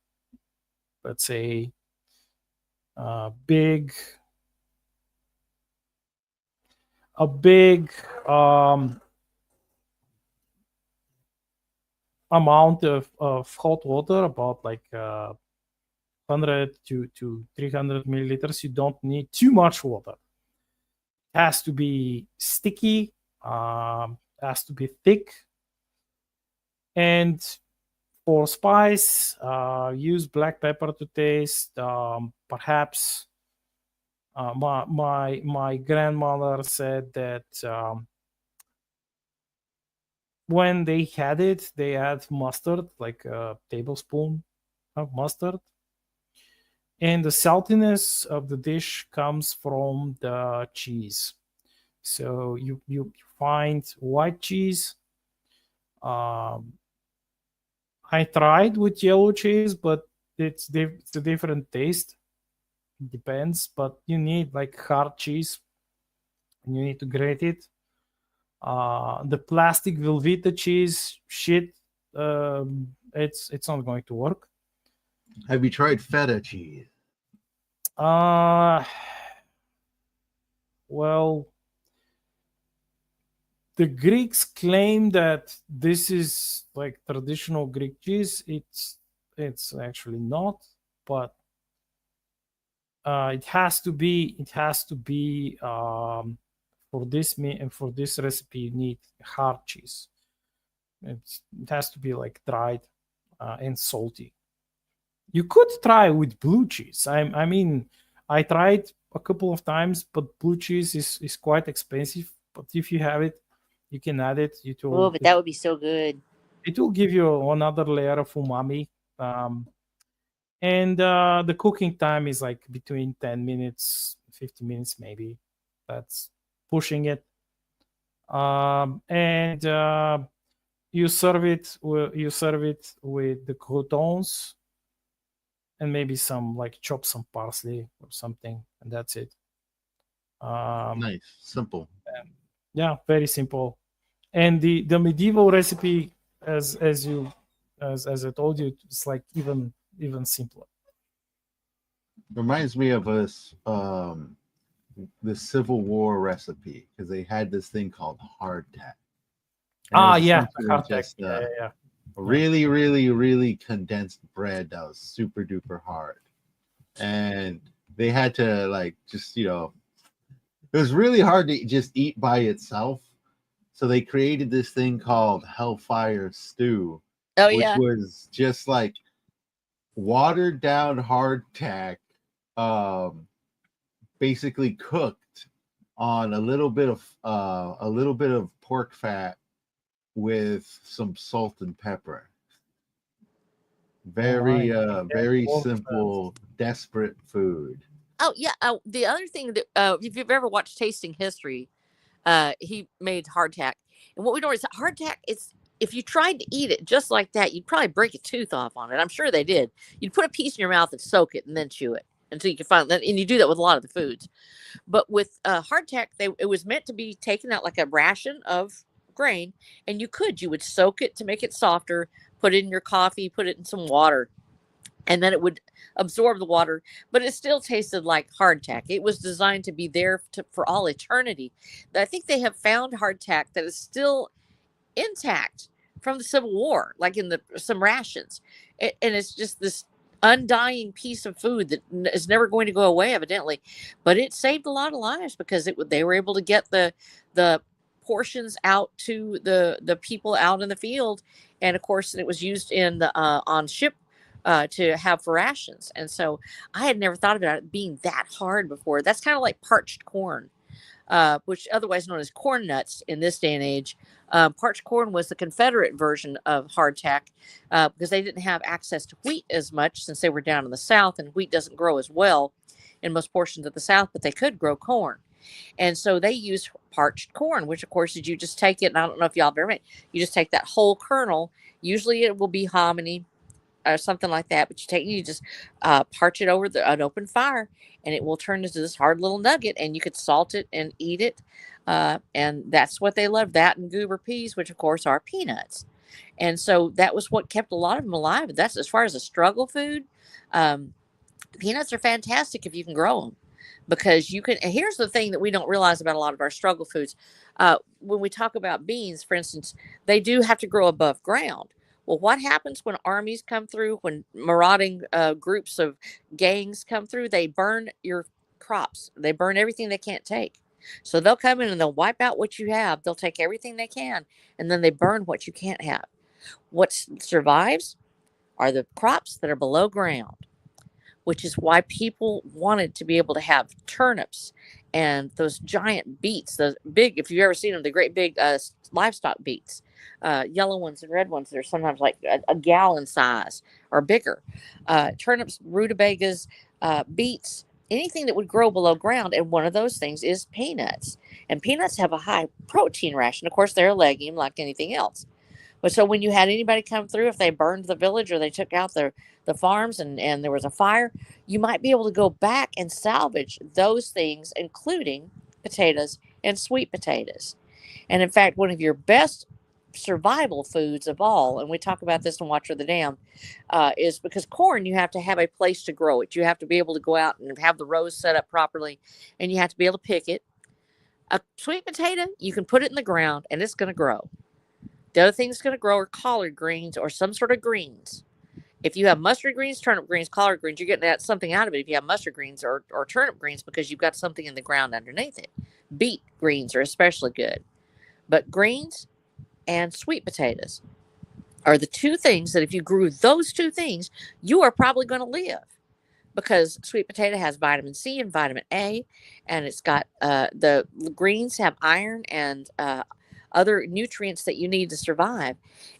let's say, a big amount of hot water, about like 100 to 300 milliliters. You don't need too much water. It has to be sticky, has to be thick. And for spice, use black pepper to taste. Perhaps my grandmother said that when they had it, they add mustard, like a tablespoon of mustard. And the saltiness of the dish comes from the cheese. So you find white cheese. I tried with yellow cheese, but it's a different taste. It depends, but you need like hard cheese, and you need to grate it. The plastic Velveeta cheese shit, it's not going to work. Have you tried feta cheese? Well, the Greeks claim that this is like traditional Greek cheese. It's actually not, but it has to be for this recipe you need hard cheese. It has to be like dried and salty. You could try with blue cheese. I mean, I tried a couple of times, but blue cheese is quite expensive. But if you have it, you can add it. Oh, but that would be so good. It will give you another layer of umami. And the cooking time is like between 10 minutes, 50 minutes, maybe. That's pushing it. And you serve it with the croutons, and maybe chop some parsley or something, and that's it. Nice, simple. Yeah, very simple. And the medieval recipe, as I told you, it's like even simpler. Reminds me of us the Civil War recipe, because they had this thing called hardtack. Yeah, hardtack. Yeah. Really, really, really condensed bread that was super duper hard, and they had to it was really hard to just eat by itself. So they created this thing called Hellfire Stew, which was just like watered down hardtack, basically cooked on a little bit of pork fat with some salt and pepper. Very simple, desperate food. Oh yeah. The other thing that if you've ever watched Tasting History, he made hardtack, and what we know is that hardtack is, if you tried to eat it just like that, you'd probably break a tooth off on it. I'm sure they did. You'd put a piece in your mouth and soak it, and then chew it until you can find that. And you do that with a lot of the foods. But with hardtack, it was meant to be taken out like a ration of grain, and you would soak it to make it softer, put it in your coffee, put it in some water, and then it would absorb the water, but it still tasted like hardtack. It was designed to be there for all eternity. I think they have found hardtack that is still intact from the Civil War, like in some rations, and it's just this undying piece of food that is never going to go away, evidently. But it saved a lot of lives because they were able to get the portions out to the people out in the field, and of course it was used in the on ship to have for rations. And so I had never thought about it being that hard before. That's kind of like parched corn, which otherwise known as corn nuts in this day and age. Parched corn was the Confederate version of hardtack because they didn't have access to wheat as much since they were down in the South, and wheat doesn't grow as well in most portions of the South, but they could grow corn. And so they use parched corn, which of course is you just take it, and I don't know if y'all have ever made, you just take that whole kernel. Usually it will be hominy or something like that, but you just parch it over an open fire, and it will turn into this hard little nugget, and you could salt it and eat it. And that's what they love, that and goober peas, which of course are peanuts. And so that was what kept a lot of them alive. That's as far as a struggle food. Peanuts are fantastic if you can grow them, because you can. And here's the thing that we don't realize about a lot of our struggle foods. When we talk about beans, for instance, they do have to grow above ground. Well, what happens when armies come through, when marauding groups of gangs come through? They burn your crops. They burn everything they can't take. So they'll come in and they'll wipe out what you have. They'll take everything they can, and then they burn what you can't have. What survives are the crops that are below ground, which is why people wanted to be able to have turnips and those giant beets, those big, if you've ever seen them, the great big livestock beets, yellow ones and red ones that are sometimes like a gallon size or bigger. Turnips, rutabagas, beets, anything that would grow below ground. And one of those things is peanuts. And peanuts have a high protein ration. Of course, they're a legume like anything else. But so when you had anybody come through, if they burned the village or they took out the farms and there was a fire, you might be able to go back and salvage those things, including potatoes and sweet potatoes. And in fact, one of your best survival foods of all, and we talk about this in Watcher the Dam, is because corn, you have to have a place to grow it. You have to be able to go out and have the rows set up properly, and you have to be able to pick it. A sweet potato, you can put it in the ground and it's going to grow. The other thing that's going to grow are collard greens or some sort of greens. If you have mustard greens, turnip greens, collard greens, you're getting something out of it. If you have mustard greens or turnip greens, because you've got something in the ground underneath it. Beet greens are especially good. But greens and sweet potatoes are the two things that if you grew those two things, you are probably going to live. Because sweet potato has vitamin C and vitamin A, and it's got the greens have iron and other nutrients that you need to survive.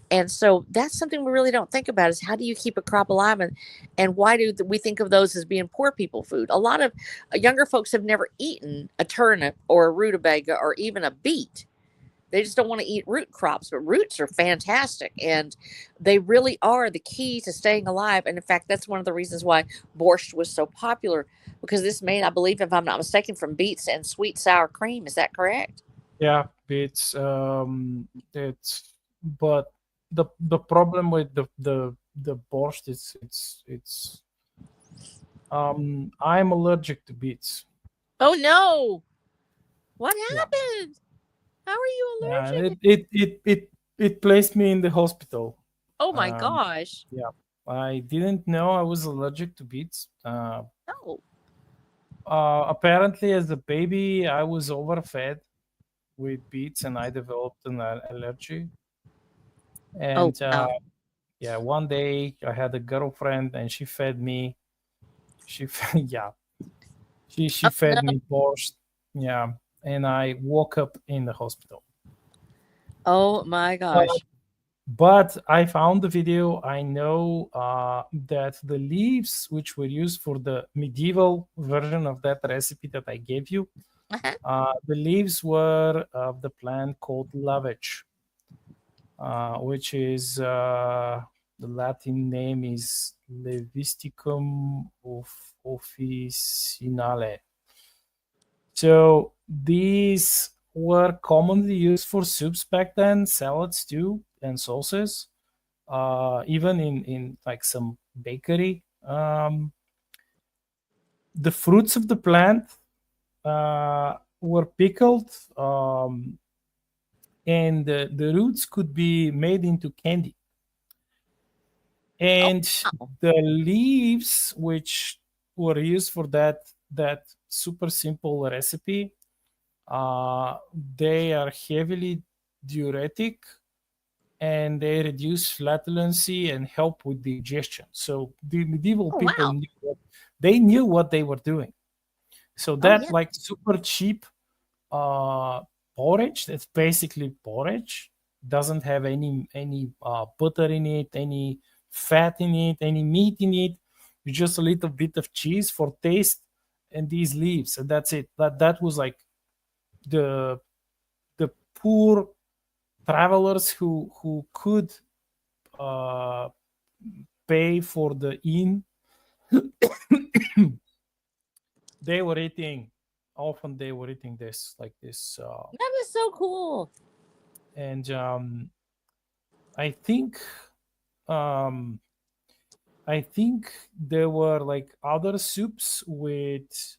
And so that's something we really don't think about, is how do you keep a crop alive, and why do we think of those as being poor people food? A lot of younger folks have never eaten a turnip or a rutabaga or even a beet. They just don't want to eat root crops, but roots are fantastic, and they really are the key to staying alive. And in fact, that's one of the reasons why borscht was so popular, because this made, I believe, if I'm not mistaken, from beets and sweet sour cream. Is that correct? Yeah, it's but the problem with the borscht it's I'm allergic to beets. Oh no! What Yeah. happened? How are you allergic? And it placed me in the hospital. Oh my Um, gosh! yeah, I didn't know I was allergic to beets. No. Apparently, as a baby, I was overfed with beets, and I developed an allergy. And wow. yeah, one day I had a girlfriend, and she fed me. She yeah, she Oh, fed no. me borscht. Yeah, and I woke up in the hospital. Oh my gosh! But I found the video. I know that the leaves which were used for the medieval version of that recipe that I gave you, Uh-huh. the leaves were of the plant called lavage, which is the Latin name is Levisticum officinale. So these were commonly used for soups back then, salads too, and sauces. Even in like some bakery. The fruits of the plant were pickled, and the roots could be made into candy. And Wow. the leaves, which were used for that super simple recipe, They are heavily diuretic, and they reduce flatulency and help with digestion. So the medieval Oh, people wow. knew what they were doing. So Oh, that yeah. like super cheap porridge, that's basically porridge, doesn't have any butter in it, any fat in it, any meat in it. Just a little bit of cheese for taste and these leaves, and that's it. That was like the poor travelers who could pay for the inn. They were eating this like this, That is so cool. and I think um I think there were like other soups with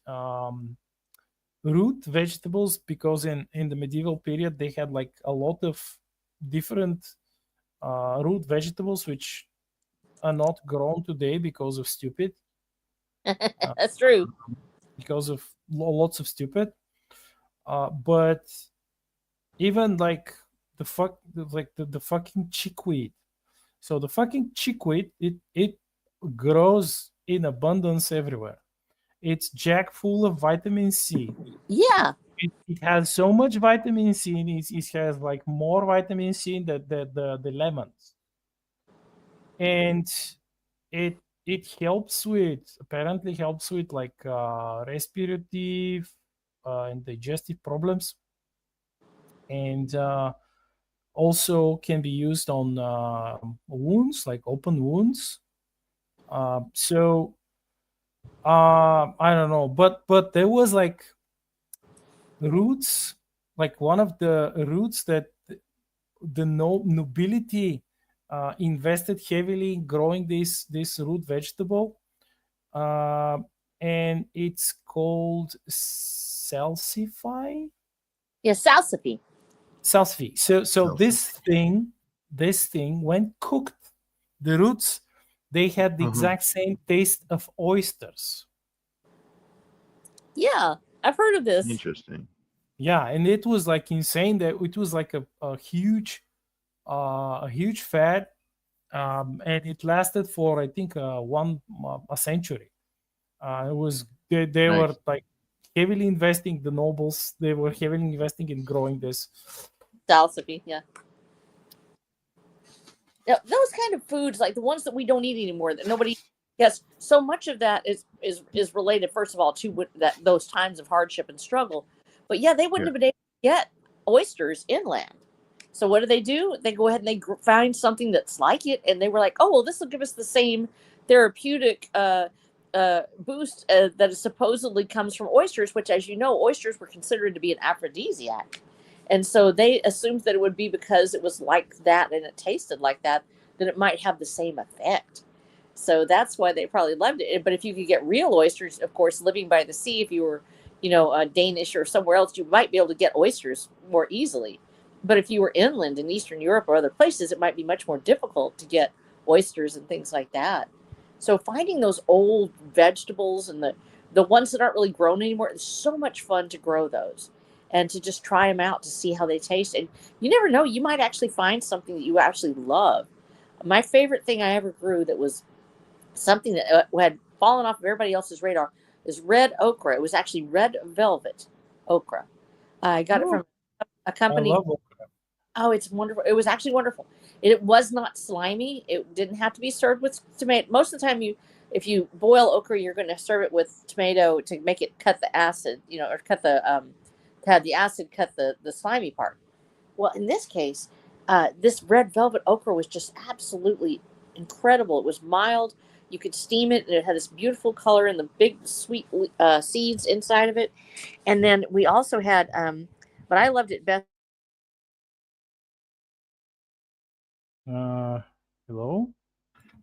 root vegetables, because in the medieval period they had like a lot of different root vegetables which are not grown today because of stupid That's true. because of lots of stupid, but even like the fucking chickweed. So the fucking chickweed, it grows in abundance everywhere. It's jack full of vitamin C. Yeah. It has so much vitamin C, and it has like more vitamin C than the lemons, and it helps with, apparently helps with like respiratory and digestive problems, and also can be used on wounds, like open wounds. So I don't know, but there was like roots, like one of the roots that the nobility invested heavily in growing this root vegetable, uh, and it's called salsify. Yeah, salsify. Salsify. So Salsify. this thing when cooked, the roots, they had the Uh-huh. exact same taste of oysters. Yeah, I've heard of this. Interesting. Yeah, and it was like insane that it was like a huge fad, and it lasted for I think a century. It was they were Nice. like heavily investing, the nobles. They were heavily investing in growing this. Salsify. Yeah. Now, those kind of foods, like the ones that we don't eat anymore, that nobody. Yes, so much of that is related, first of all, to that those times of hardship and struggle. But yeah, they wouldn't Yeah. have been able to get oysters inland. So what do? They go ahead and they find something that's like it, and they were like, "Oh, well, this will give us the same therapeutic boost that is supposedly comes from oysters." Which, as you know, oysters were considered to be an aphrodisiac, and so they assumed that it would be because it was like that and it tasted like that it might have the same effect. So that's why they probably loved it. But if you could get real oysters, of course, living by the sea, if you were, Danish or somewhere else, you might be able to get oysters more easily. But if you were inland in Eastern Europe or other places, it might be much more difficult to get oysters and things like that. So finding those old vegetables and the ones that aren't really grown anymore, it's so much fun to grow those and to just try them out to see how they taste. And you never know, you might actually find something that you actually love. My favorite thing I ever grew that was something that had fallen off of everybody else's radar is red okra. It was actually red velvet okra. I got it Oh, from a I company. love okra. Oh, it's wonderful. It was actually wonderful. It was not slimy. It didn't have to be served with tomato. Most of the time, if you boil okra, you're going to serve it with tomato to make it cut the acid, or cut the to have the acid cut the slimy part. Well, in this case, this red velvet okra was just absolutely incredible. It was mild. You could steam it, and it had this beautiful color and the big sweet seeds inside of it. And then we also had, but I loved it best. Uh, Hello.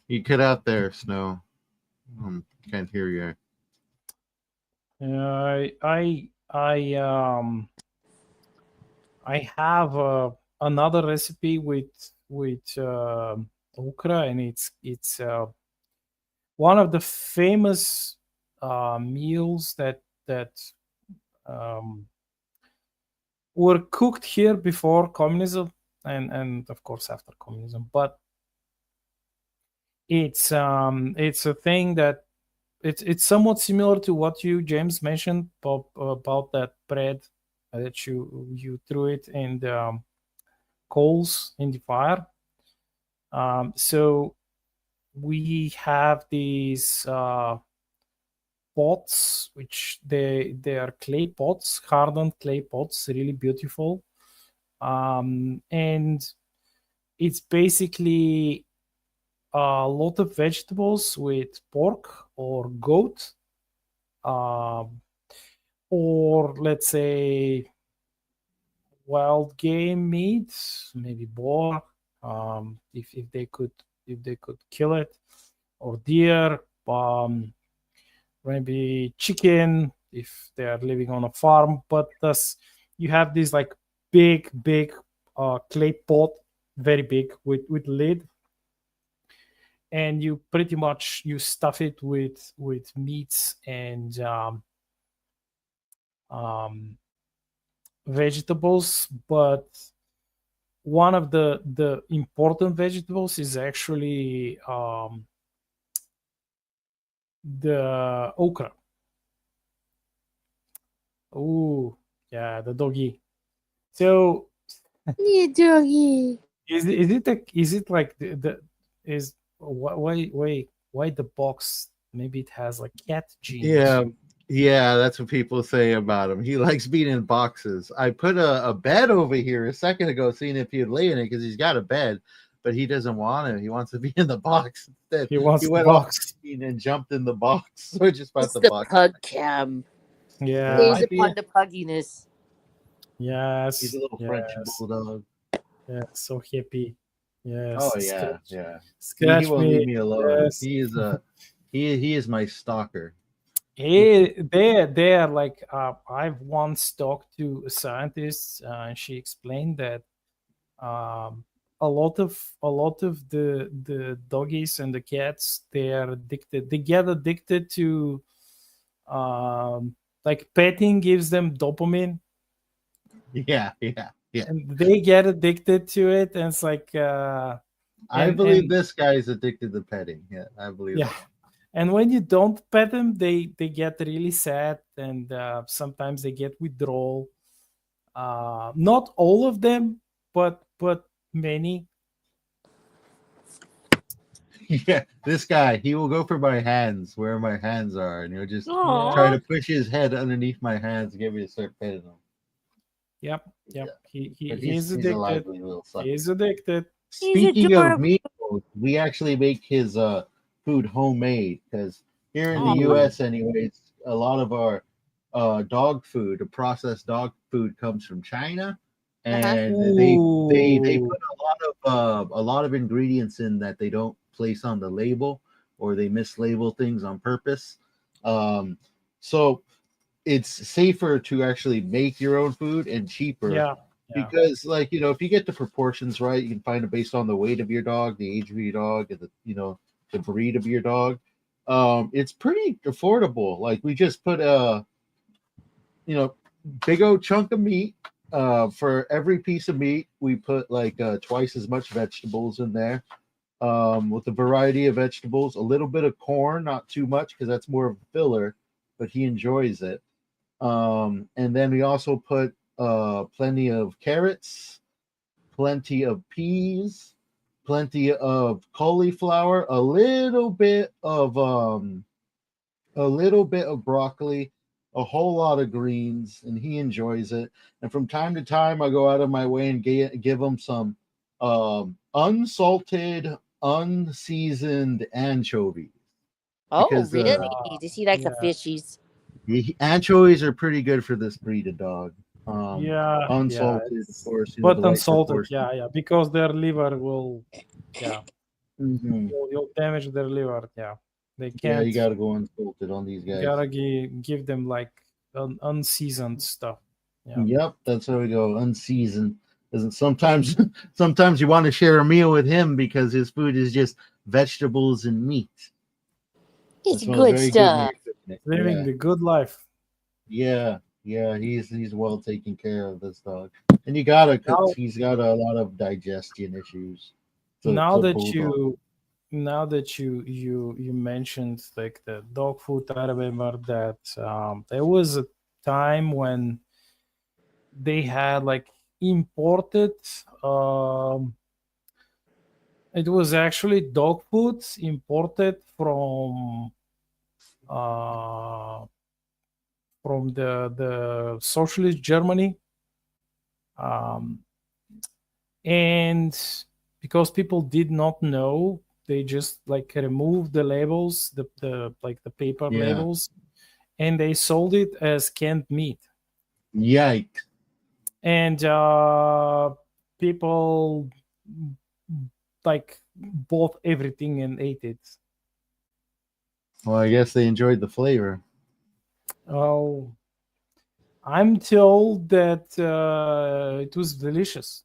You cut out there, Snow. Can't hear you. I have another recipe with okra, and it's one of the famous meals that um, were cooked here before communism, and of course after communism. But it's a thing that it's somewhat similar to what you, James, mentioned about that bread that you threw it in the coals in the fire. So we have these pots, which they are clay pots, hardened clay pots, really beautiful. And it's basically a lot of vegetables with pork or goat, or let's say wild game meat, maybe boar, if they could kill it, or deer, maybe chicken if they are living on a farm. But thus you have this like big clay pot, very big, with lid, and you pretty much you stuff it with meats and vegetables. But one of the important vegetables is actually the okra. Oh yeah, the doggy. So Yeah, doggy. is it like the is why the box, maybe it has like cat genes? Yeah, that's what people say about him. He likes being in boxes. I put a bed over here a second ago, seeing if he'd lay in it because he's got a bed, but he doesn't want to. He wants to be in the box instead. He wants the went box. off and jumped in the box. So I just bought It's the the box. pug cam. Yeah. Stays might be upon it. the pugginess. Yes. He's a little French yes. bulldog. Yeah, so happy. Yes. Oh yeah, Scratch, yeah. Scratch He won't me. leave me alone. Yes. He is he is my stalker. They are like I've once talked to a scientist, and she explained that a lot of the doggies and the cats, they are addicted. They get addicted to like petting gives them dopamine, Yeah. and they get addicted to it, and it's like I believe this guy is addicted to petting. Yeah, I believe yeah. that. And when you don't pet them, they get really sad, and sometimes they get withdrawal. Not all of them, but many. Yeah, this guy, he will go for my hands, where my hands are, and he'll just Aw. try to push his head underneath my hands and get me to start petting him. Yep. Yeah. But He's a addicted. lively little sucker. He's addicted. Speaking of adorable. meals, we actually make his food homemade because here in the Aw. U.S. anyways, a lot of our dog food, the processed dog food, comes from China, and they Ooh. put a lot of ingredients in that they don't place on the label, or they mislabel things on purpose. So it's safer to actually make your own food and cheaper. Yeah. Because, like, if you get the proportions right, you can find it based on the weight of your dog, the age of your dog, and the breed of your dog. It's pretty affordable. Like, we just put a big old chunk of meat. For every piece of meat, we put like twice as much vegetables in there. With a variety of vegetables, a little bit of corn, not too much because that's more of a filler, but he enjoys it. And then we also put plenty of carrots, plenty of peas, plenty of cauliflower, a little bit of broccoli, a whole lot of greens, and he enjoys it. And from time to time, I go out of my way and give him some unsalted, unseasoned anchovies. Oh, Because, really? Does he like the yeah. fishies? Anchovies are pretty good for this breed of dog. Unsalted, it's- of course. but the right unsalted, proportion. because their liver will, Mhm. you'll damage their liver. Yeah, they Yeah, can't. you got to go unsalted on these You guys. gotta give them like unseasoned stuff. Yeah. Yep, that's how we go. Unseasoned. Because sometimes you want to share a meal with him because his food is just vegetables and meat. It's That smells good very stuff. when you're cooking it. Living the good life. Yeah. Yeah, he's well taken care of, this dog. And you gotta, cause Now, he's got a lot of digestion issues. now It's a that bulldog. you now that you mentioned like the dog food, I remember that there was a time when they had like imported. It was actually dog food imported uh, from the socialist Germany, um, and because people did not know, they just like removed the labels, the like the paper Yeah. labels, and they sold it as canned meat. Yikes. And people like bought everything and ate it. Well, I guess they enjoyed the flavor. Oh, I'm told that it was delicious.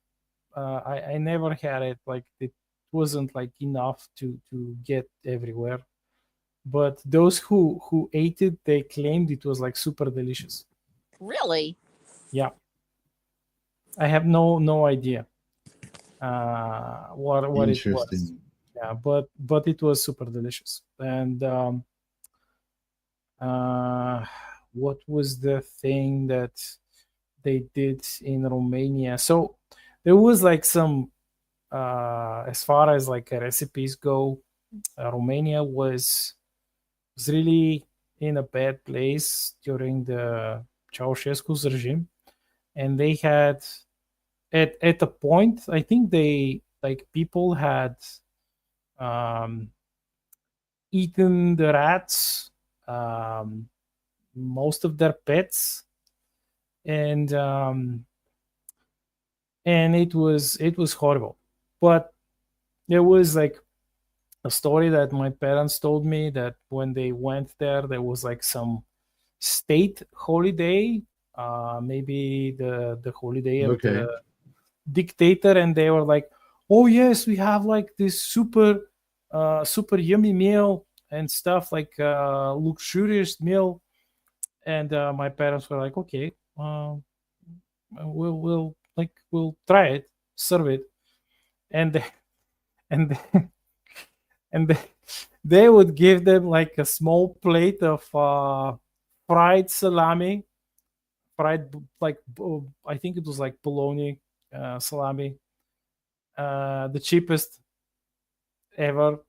I never had it. Like it wasn't like enough to get everywhere. But those who ate it, they claimed it was like super delicious. Really? Yeah, I have no idea what it was. Interesting. Yeah, but it was super delicious. And uh, what was the thing that they did in Romania? So there was like some as far as like recipes go, Romania was really in a bad place during the Ceausescu's regime, and they had at a point, I think they like people had um, eaten the rats, um, most of their pets, and it was horrible. But there was like a story that my parents told me that when they went there was like some state holiday, maybe the holiday of Okay. the dictator, and they were like, oh yes, we have like this super yummy meal and stuff, like luxurious meal. And my parents were like, okay, we'll try it, serve it. And they, and they, and they would give them like a small plate of fried salami, like I think it was like bologna salami, the cheapest ever,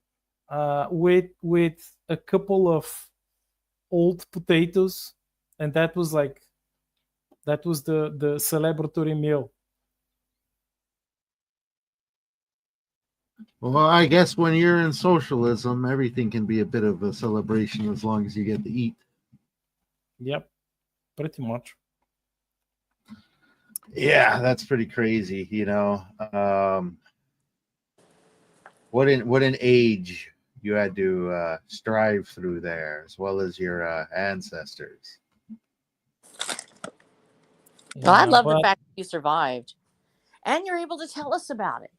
with a couple of old potatoes, and that was the celebratory meal. Well, I guess when you're in socialism, everything can be a bit of a celebration as long as you get to eat. Yep, pretty much. Yeah, that's pretty crazy. What an age you had to strive through there, as well as your ancestors. Well, I Yeah, love the but fact that you survived and you're able to tell us about it.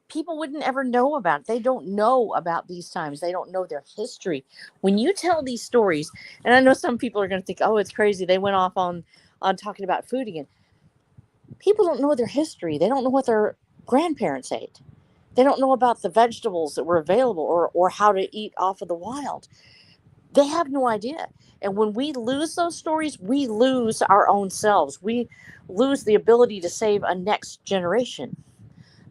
People wouldn't ever know about it. They don't know about these times. They don't know their history. When you tell these stories, and I know some people are going to think, "Oh, it's crazy. They went off on talking about food again." People don't know their history. They don't know what their grandparents ate. They don't know about the vegetables that were available or how to eat off of the wild. They have no idea. And when we lose those stories, we lose our own selves. We lose the ability to save a next generation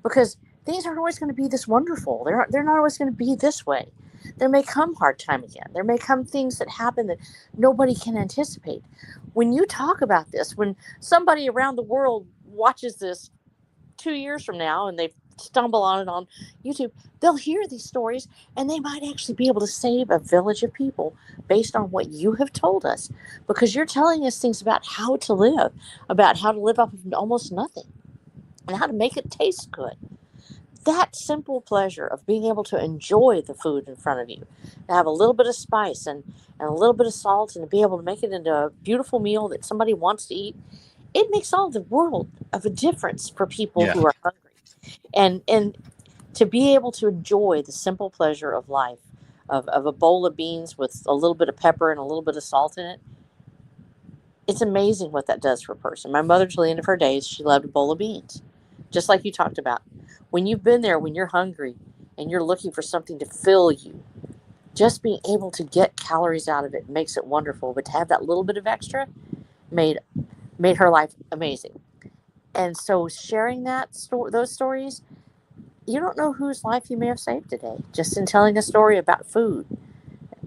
because things aren't always going to be this wonderful. They're not always going to be this way. There may come hard time again. There may come things that happen that nobody can anticipate. When you talk about this, when somebody around the world watches this 2 years from now and they stumble on it on YouTube, they'll hear these stories and they might actually be able to save a village of people based on what you have told us because you're telling us things about how to live off of almost nothing and how to make it taste good. That simple pleasure of being able to enjoy the food in front of you, to have a little bit of spice and a little bit of salt and to be able to make it into a beautiful meal that somebody wants to eat, it makes all the world of a difference for people Yeah. who are hungry. And to be able to enjoy the simple pleasure of life, of a bowl of beans with a little bit of pepper and a little bit of salt in it, It's amazing what that does for a person. My mother, till the end of her days, she loved a bowl of beans, just like you talked about. When you've been there, when you're hungry and you're looking for something to fill you, just being able to get calories out of it makes it wonderful. But to have that little bit of extra made her life amazing. And so sharing those stories, you don't know whose life you may have saved today just in telling a story about food,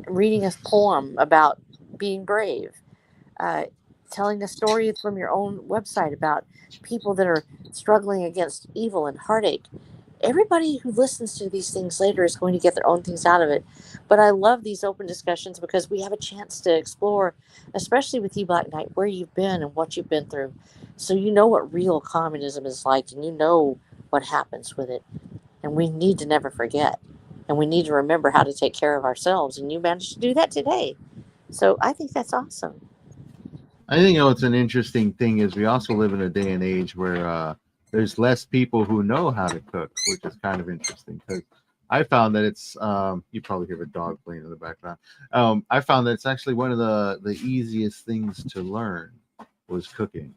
reading a poem about being brave, uh, telling a story from your own website about people that are struggling against evil and heartache. Everybody who listens to these things later is going to get their own things out of it. But I love these open discussions because we have a chance to explore, especially with you, Black Knight, where you've been and what you've been through. So you know what real communism is like, and you know what happens with it. And we need to never forget. And we need to remember how to take care of ourselves. And you managed to do that today. So I think that's awesome. I think what's an interesting thing is we also live in a day and age where there's less people who know how to cook, which is kind of interesting because I found that it's you probably hear a dog playing in the background. I found that it's actually one of the easiest things to learn was cooking.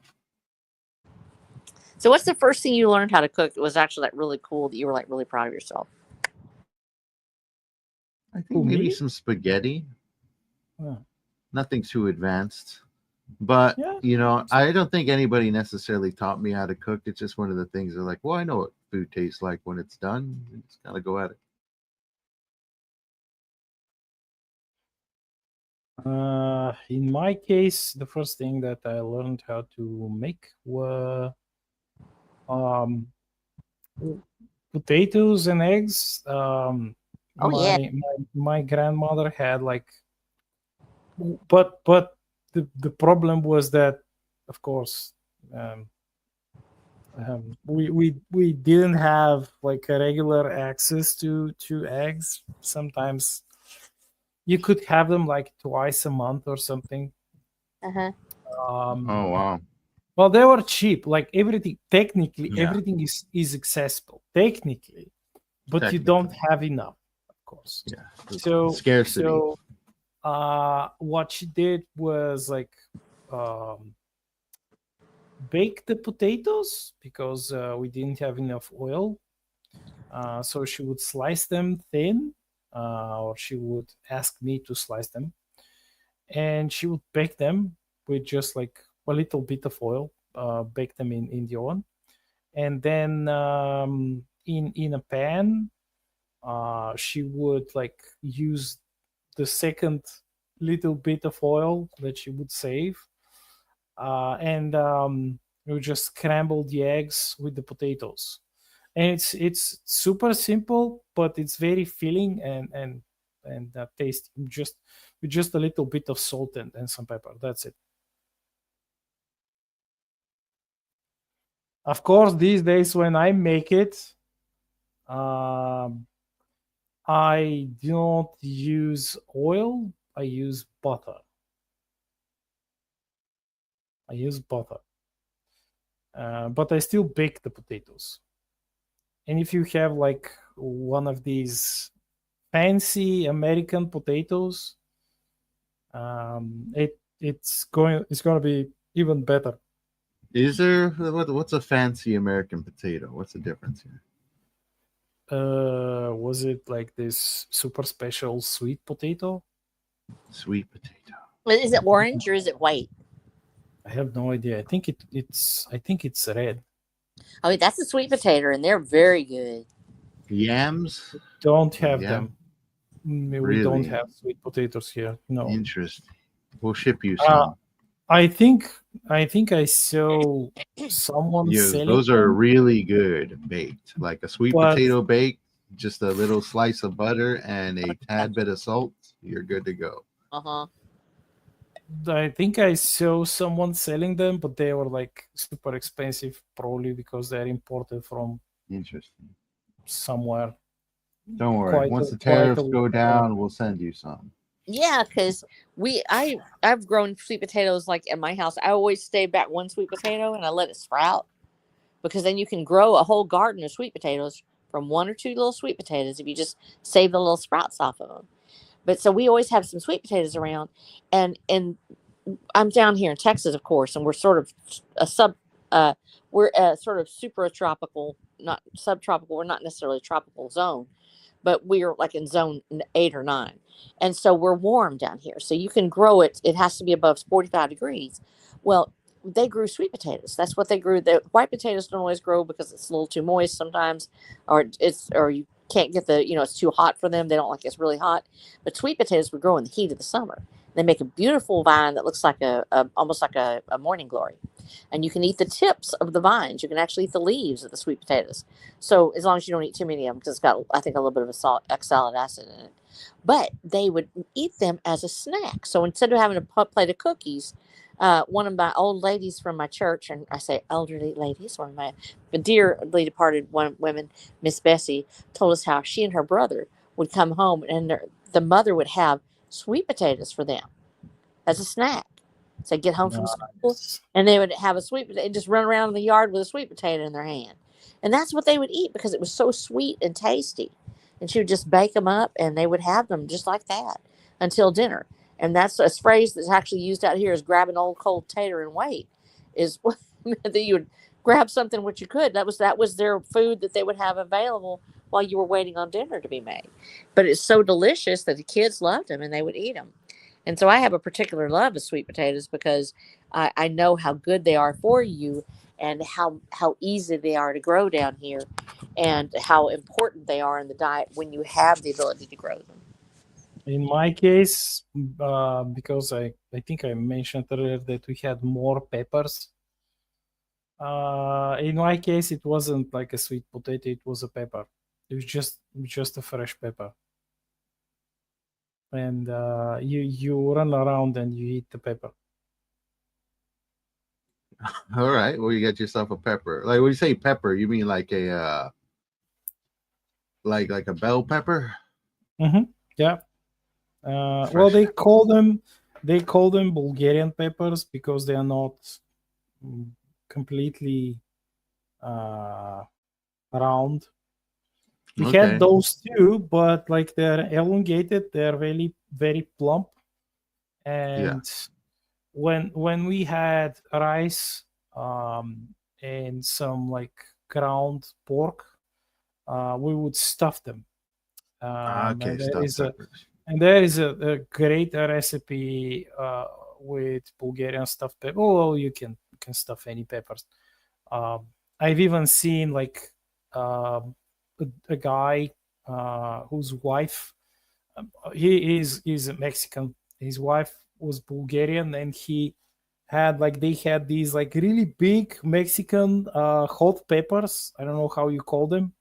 So what's the first thing you learned how to cook that was actually like really cool that you were like really proud of yourself? I think maybe me? some spaghetti. Yeah. Nothing too advanced. But Yeah. you know, I don't think anybody necessarily taught me how to cook. It's just one of the things they're like, well, I know what food tastes like when it's done. You just gotta go at it. In my case, the first thing that I learned how to make were um, potatoes and eggs. Oh, yeah. My grandmother had like, but the problem was that, of course, we didn't have like a regular access to eggs. Sometimes you could have them like twice a month or something. Uh-huh. Oh wow. Well, they were cheap. Like everything, technically, Yeah. everything is accessible technically, but you don't have enough, of course. Yeah. So Scarcity. So, what she did was like bake the potatoes because we didn't have enough oil. So she would slice them thin, or she would ask me to slice them, and she would bake them with just like a little bit of oil. Bake them in the oven, and then in a pan, she would like use the second little bit of oil that she would save, and we would just scramble the eggs with the potatoes. And it's super simple, but it's very filling and tasty. Just with just a little bit of salt and some pepper. That's it. Of course, these days when I make it, I don't use oil. I use butter. I use butter. But I still bake the potatoes. And if you have like one of these fancy American potatoes, it's going to be even better. Is there what's a fancy American potato? What's the difference here? Was it like this super special sweet potato? Sweet potato. Is it orange or is it white? I have no idea. I think it's red. Oh, that's a sweet potato, and they're very good. Yams? Don't have Yeah. them. We Really? don't have sweet potatoes here. No. Interesting. We'll ship you some. I think I saw someone Yes, selling those are them, really good baked. Like a sweet but potato baked, just a little slice of butter and a tad bit of salt. You're good to go. Uh-huh. I think I saw someone selling them, but they were like super expensive, probably because they're imported from Interesting. somewhere. Don't worry. Quite Once a- the tariffs quite a- go down, we'll send you some. Yeah, because I've grown sweet potatoes like at my house. I always stay back one sweet potato and I let it sprout, because then you can grow a whole garden of sweet potatoes from one or two little sweet potatoes if you just save the little sprouts off of them. But so we always have some sweet potatoes around, and I'm down here in Texas, of course, and we're sort of a we're a sort of super tropical, not subtropical. We're not necessarily a tropical zone, but we're like in zone 8 or 9, and so we're warm down here. So you can grow it. It has to be above 45 degrees. Well, they grew sweet potatoes. That's what they grew. The white potatoes don't always grow because it's a little too moist sometimes, or you can't get it's too hot for them. They don't like it's really hot. But sweet potatoes would grow in the heat of the summer. They make a beautiful vine that looks like almost like a morning glory, and you can eat the tips of the vines. You can actually eat the leaves of the sweet potatoes. So as long as you don't eat too many of them, because it's got, I think, a little bit of oxalic acid in it. But they would eat them as a snack. So instead of having a plate of cookies, one of my old ladies from my church, and I say elderly ladies, one of my dearly departed women, Miss Bessie, told us how she and her brother would come home and the mother would have sweet potatoes for them as a snack. So they'd get home from school Nice. and they would have a sweet potato, just run around in the yard with a sweet potato in their hand. And that's what they would eat because it was so sweet and tasty. And she would just bake them up and they would have them just like that until dinner. And that's a phrase that's actually used out here is grab an old cold tater and wait. Is that you would grab something which you could. That was their food that they would have available while you were waiting on dinner to be made. But it's so delicious that the kids loved them and they would eat them. And so I have a particular love of sweet potatoes because I know how good they are for you and how easy they are to grow down here and how important they are in the diet when you have the ability to grow them. In my case, because I think I mentioned earlier that we had more peppers. In my case, it wasn't like a sweet potato; it was a pepper. It was just a fresh pepper, and you run around and you eat the pepper. All right. Well, you got yourself a pepper. Like when you say pepper, you mean like a like a bell pepper? Yeah. Well, they call them Bulgarian peppers because they are not completely round. We had those too, but like they're elongated, they're really very plump. And when we had rice and some like ground pork, we would stuff them. And there is a great recipe with Bulgarian stuffed pepper. Oh, you can stuff any peppers. I've even seen like a guy whose wife, he's Mexican. His wife was Bulgarian, and they had these like really big Mexican hot peppers. I don't know how you call them.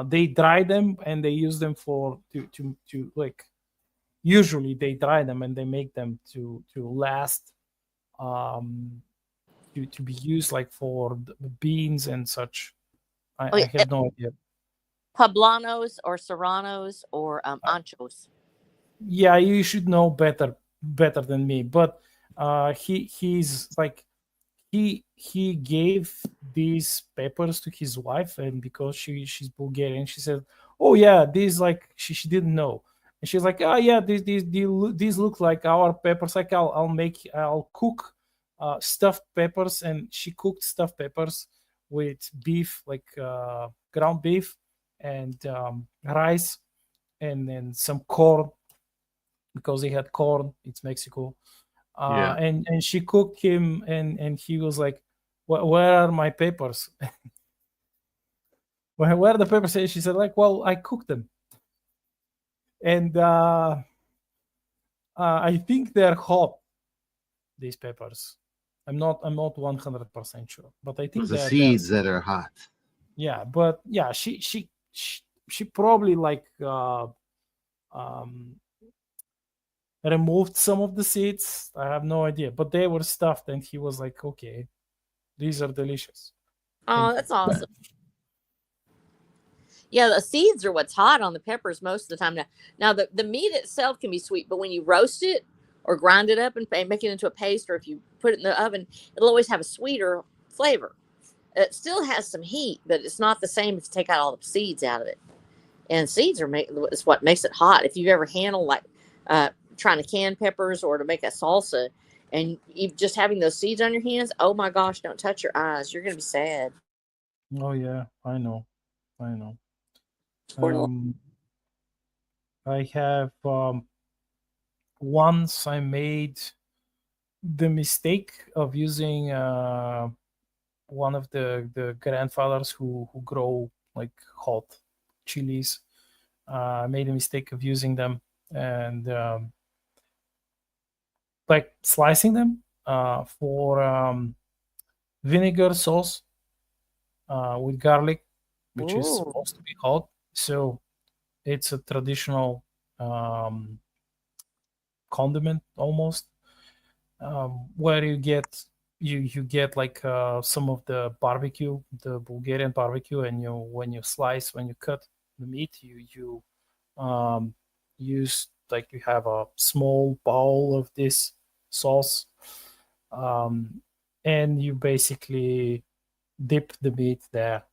They dry them and they use them to like, usually they dry them and they make them to last, to be used like for beans and such. I have no idea. Poblanos or serranos or anchos. Yeah, you should know better than me, but he's like, he gave these peppers to his wife, and because she's Bulgarian, she said, "Oh yeah, these like," she didn't know, and she's like, "Oh yeah, these look like our peppers. Like I'll cook stuffed peppers," and she cooked stuffed peppers with beef, like ground beef and rice, and then some corn because they had corn. It's Mexico. And she cooked him, and he was like, where are my peppers? Where are the peppers? And she said, like, well, I cooked them. And I think they're hot, these peppers. I'm not 100% sure, but I think the seeds that are hot. Yeah, but yeah, she probably like removed some of the seeds. I have no idea, but they were stuffed, and he was like, "Okay, these are delicious." Oh, that's awesome. Yeah, the seeds are what's hot on the peppers most of the time. Now the meat itself can be sweet, but when you roast it or grind it up and make it into a paste, or if you put it in the oven, it'll always have a sweeter flavor. It still has some heat, but it's not the same as take out all the seeds out of it. And seeds is what makes it hot. If you've ever handled like trying to can peppers or to make a salsa, and you just having those seeds on your hands. Oh my gosh! Don't touch your eyes. You're gonna be sad. Oh yeah, I know. Poor little- I have once I made the mistake of using one of the grandfathers who grow like hot chilies. I made a mistake of using them and like slicing them for vinegar sauce with garlic, which is Ooh. supposed to be hot. So it's a traditional condiment almost, where you get like some of the barbecue, the Bulgarian barbecue, and when you cut the meat, you use, like, you have a small bowl of this sauce, and you basically dip the meat there.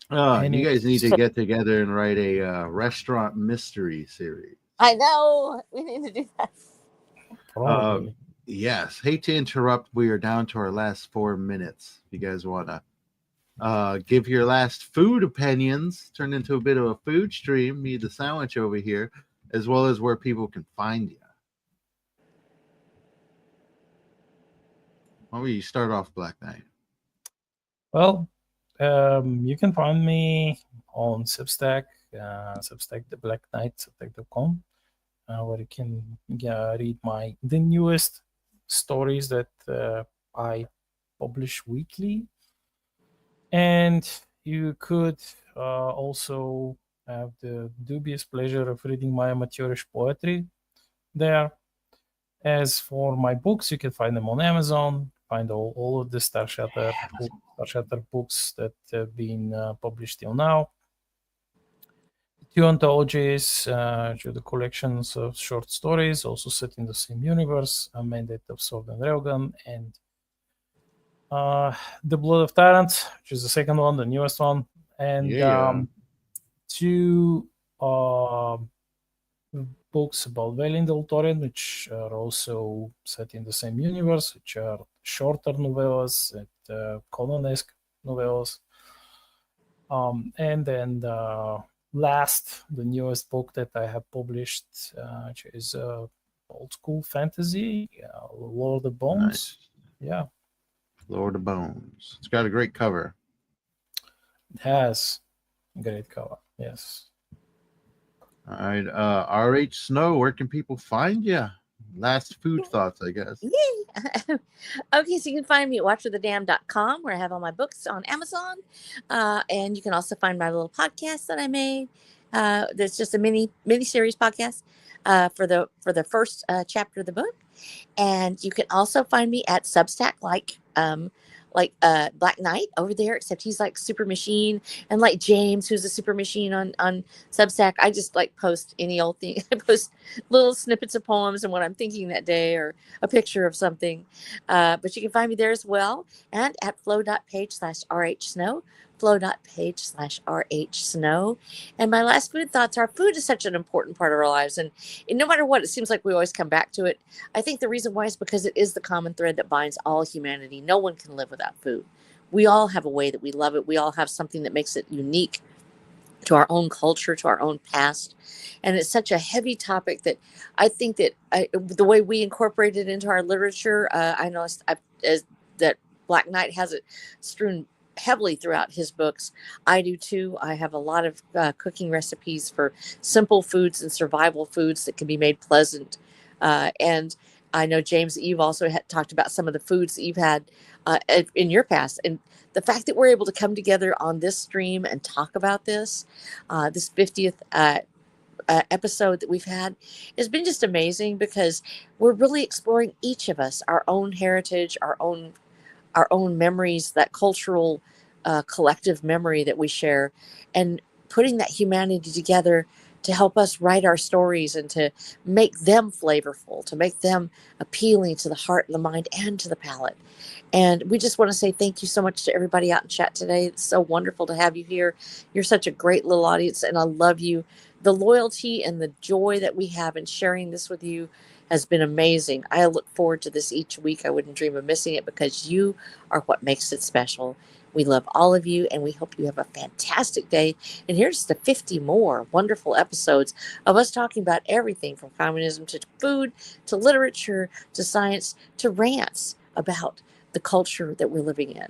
And You guys need to it's- get together and write a restaurant mystery series. I know. We need to do that. Probably. Yes. Hate to interrupt. We are down to our last 4 minutes. If you guys want to give your last food opinions, turn into a bit of a food stream, me the sandwich over here, as well as where people can find you. Why don't you start off, Black Knight? Well, you can find me on Substack, Substack the Black Knight, substack.com, where you can read the newest stories that I publish weekly. And you could also have the dubious pleasure of reading my amateurish poetry there. As for my books, you can find them on Amazon. Find all of the Star Shatter books that have been published till now. 2 anthologies, the collections of short stories, also set in the same universe, A Mandate of Sword and Railgun, and The Blood of Tyrants, which is the second one, the newest one, and 2 books about Valinor Torrent, which are also set in the same universe, which are shorter novellas, Conan-esque novellas. And then the newest book that I have published, which is old school fantasy, Lord of Bones. Nice. Yeah. Lord of Bones. It's got a great cover. It has a great cover, yes. All right. RH Snow, where can people find you? Last food thoughts, I guess. Yay. Okay, so you can find me at watchwiththedam.com, where I have all my books on Amazon. And you can also find my little podcast that I made. There's just a mini series podcast for the first chapter of the book. And you can also find me at Substack, like Black Knight over there, except he's like Super Machine, and like James, who's a Super Machine on Substack. I just like post any old thing. I post little snippets of poems and what I'm thinking that day, or a picture of something. But you can find me there as well, and at flow.page/rhsnow, flow.page/rhsnow. And my last food thoughts are: food is such an important part of our lives, and no matter what, it seems like we always come back to it. I think the reason why is because it is the common thread that binds all humanity. No one can live without food. We all have a way that we love it. We all have something that makes it unique to our own culture, to our own past. And it's such a heavy topic that I think that the way we incorporate it into our literature, I know that Black Knight has it strewn heavily throughout his books. I do too. I have a lot of cooking recipes for simple foods and survival foods that can be made pleasant. And I know, James, that you've also talked about some of the foods that you've had in your past. And the fact that we're able to come together on this stream and talk about this 50th episode that we've had has been just amazing, because we're really exploring, each of us, our own heritage, our own memories, that cultural collective memory that we share, and putting that humanity together to help us write our stories and to make them flavorful, to make them appealing to the heart and the mind and to the palate. And we just want to say thank you so much to everybody out in chat today. It's so wonderful to have you here. You're such a great little audience, and I love you The loyalty and the joy that we have in sharing this with you has been amazing. I look forward to this each week. I wouldn't dream of missing it because you are what makes it special. We love all of you, and we hope you have a fantastic day. And here's the 50 more wonderful episodes of us talking about everything from communism to food to literature to science to rants about the culture that we're living in.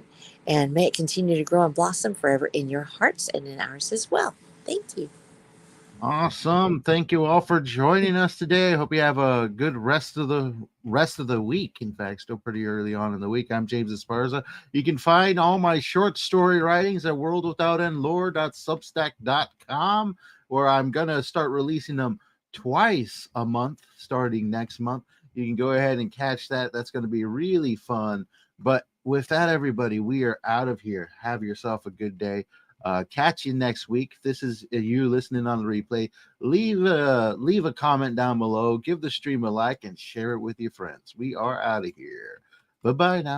And may it continue to grow and blossom forever in your hearts and in ours as well. Thank you. Awesome. Thank you all for joining us today. I hope you have a good rest of the week. In fact, still pretty early on in the week. I'm James Esparza. You can find all my short story writings at worldwithoutendlore.substack.com, where I'm going to start releasing them twice a month starting next month. You can go ahead and catch that. That's going to be really fun. But with that, everybody, we are out of here. Have yourself a good day. Catch you next week. This is you listening on the replay. Leave a comment down below. Give the stream a like and share it with your friends. We are out of here. Bye-bye now.